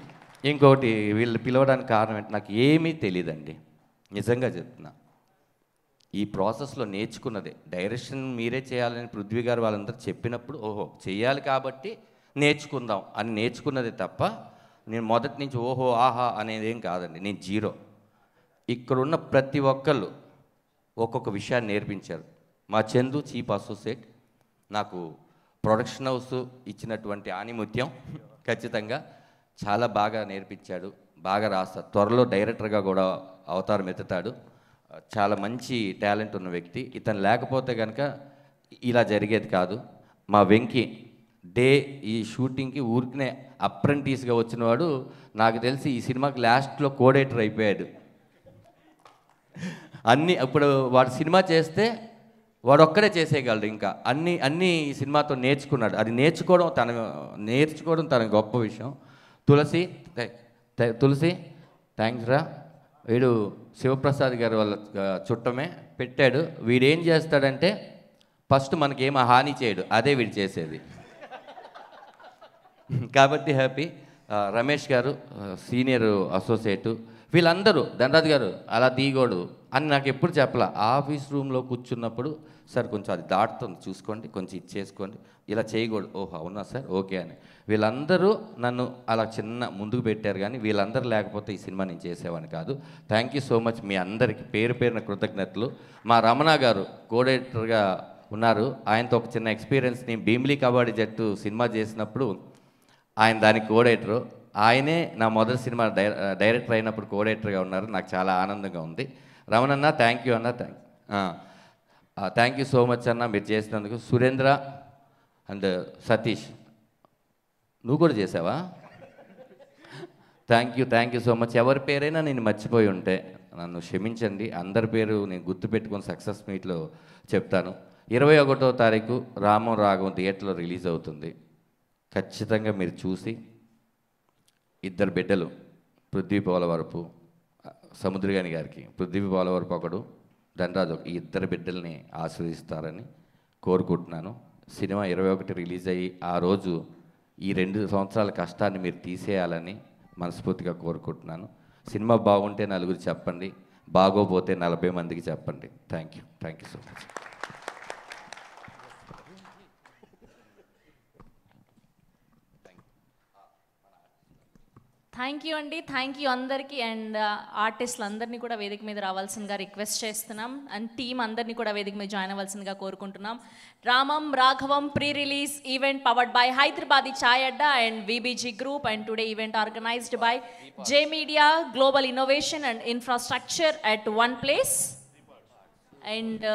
ఇంకోటి వీళ్ళు పిలవడానికి కారణం ఏంటి, నాకు ఏమీ తెలియదండి, నిజంగా చెప్తున్నా. ఈ ప్రాసెస్లో నేర్చుకున్నదే, డైరెక్షన్ మీరే చేయాలని పృథ్వీ గారు వాళ్ళందరూ చెప్పినప్పుడు ఓహో చెయ్యాలి కాబట్టి నేర్చుకుందాం అని నేర్చుకున్నదే తప్ప నేను మొదటి నుంచి ఓహో ఆహా అనేది ఏం కాదండి. నేను జీరో. ఇక్కడున్న ప్రతి ఒక్కళ్ళు ఒక్కొక్క విషయాన్ని నేర్పించారు. మా చందు చీఫ్ అసోసియేట్ నాకు ప్రొడక్షన్ హౌస్ ఇచ్చినటువంటి ఆనిముత్యం ఖచ్చితంగా చాలా బాగా నేర్పించాడు, బాగా రాస్తాడు, త్వరలో డైరెక్టర్గా కూడా అవతారం ఎత్తుతాడు. చాలా మంచి టాలెంట్ ఉన్న వ్యక్తి. ఇతను లేకపోతే కనుక ఇలా జరిగేది కాదు. మా వెంకీ ఈ షూటింగ్కి ఊరికనే అప్రెంటిస్గా వచ్చినవాడు, నాకు తెలిసి ఈ సినిమాకి లాస్ట్లో కోడేటర్ అయిపోయాడు. ఇప్పుడు వాడు సినిమా చేస్తే వాడు ఒక్కడే చేసేయగలడు, ఇంకా అన్నీ ఈ సినిమాతో నేర్చుకున్నాడు. అది నేర్చుకోవడం తన గొప్ప విషయం. తులసి థ్యాంక్స్ రా, వీడు శివప్రసాద్ గారు వాళ్ళ చుట్టమే పెట్టాడు. వీడేం చేస్తాడంటే ఫస్ట్ మనకేం హాని చేయడు, అదే వీడు చేసేది. కాబట్టి హ్యాపీ. రమేష్ గారు సీనియర్ అసోసియేటు, వీళ్ళందరూ ధనరాజ్ గారు అలా తీయకూడదు అని నాకు ఎప్పుడు చెప్పాల. ఆఫీస్ రూమ్లో కూర్చున్నప్పుడు సార్ కొంచెం అది దాటుతుంది చూసుకోండి, కొంచెం ఇచ్చేసుకోండి, ఇలా చేయకూడదు, ఓహో అవునా సార్ ఓకే అని. వీళ్ళందరూ నన్ను అలా చిన్న ముందుకు పెట్టారు, కానీ వీళ్ళందరూ లేకపోతే ఈ సినిమా నేను చేసేవాడిని కాదు. థ్యాంక్ యూ సో మచ్ మీ అందరికీ పేరు పేరున కృతజ్ఞతలు. మా రమణ గారు కోఆర్డినేటర్గా ఉన్నారు, ఆయనతో ఒక చిన్న ఎక్స్పీరియన్స్. నేను భీమిలీ కబడ్డీ జట్టు సినిమా చేసినప్పుడు ఆయన దానికి కోఆర్డినేటరు, ఆయనే నా మొదటి సినిమా డైరెక్టర్ అయినప్పుడు కోఆర్డినేటర్గా ఉన్నారు. నాకు చాలా ఆనందంగా ఉంది. రమణన్న థ్యాంక్ యూ అన్న, థ్యాంక్ యూ సో మచ్ అన్న మీరు చేసినందుకు. సురేంద్ర అండ్ సతీష్ నువ్వు కూడా చేసావా? Thank you so much. ఎవరి పేరైనా నేను మర్చిపోయి ఉంటే నన్ను క్షమించండి, అందరి పేరు నేను గుర్తుపెట్టుకొని సక్సెస్ మీట్లో చెప్తాను. 21వ తారీఖు రామం రాఘవం థియేటర్లో రిలీజ్ అవుతుంది. ఖచ్చితంగా మీరు చూసి ఇద్దరు బిడ్డలు పృథ్వీ పోలవరపు, సముద్రగాని గారికి పృథ్వీ పోలవరపు ఒకడు, ధనరాజు ఈ ఇద్దరు బిడ్డల్ని ఆశీర్వదిస్తారని కోరుకుంటున్నాను. సినిమా 21 రిలీజ్ అయ్యి ఆ రోజు ఈ 2 సంవత్సరాల కష్టాన్ని మీరు తీసేయాలని మనస్ఫూర్తిగా కోరుకుంటున్నాను. సినిమా బాగుంటే నలుగురు చెప్పండి, బాగోపోతే 40 మందికి చెప్పండి. Thank you so much. Thank you అండి, థ్యాంక్ యూ అందరికీ. అండ్ ఆర్టిస్టులు అందరినీ కూడా వేదిక మీద రావాల్సిందిగా రిక్వెస్ట్ చేస్తున్నాం. అండ్ టీమ్ అందరినీ కూడా వేదిక మీద జాయిన్ అవ్వాల్సిందిగా కోరుకుంటున్నాం. Ramam Raghavam pre release event powered by Hyderabadi Chai Adda and VBG group. And today event organised by J media global innovation and infrastructure at one place. And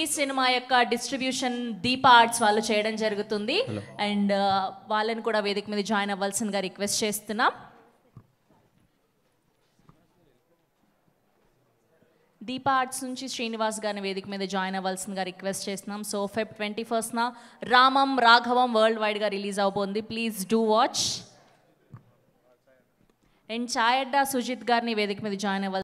ఈ సినిమా యొక్క డిస్ట్రిబ్యూషన్ దీపా ఆర్ట్స్ వాళ్ళు చేయడం జరుగుతుంది. అండ్ వాళ్ళని కూడా వేదిక మీద జాయిన్ అవ్వాల్సిందిగా రిక్వెస్ట్ చేస్తున్నాం. దీపా ఆర్ట్స్ నుంచి శ్రీనివాస్ గారిని వేదిక మీద జాయిన్ అవ్వాల్సిందిగా రిక్వెస్ట్ చేస్తున్నాం. So Feb 21st Ramam Raghavam world వైడ్గా రిలీజ్ అవబోతుంది. Please do watch. And Chai Adda Sujith గారిని వేదిక మీద జాయిన్ అవ్వాలి.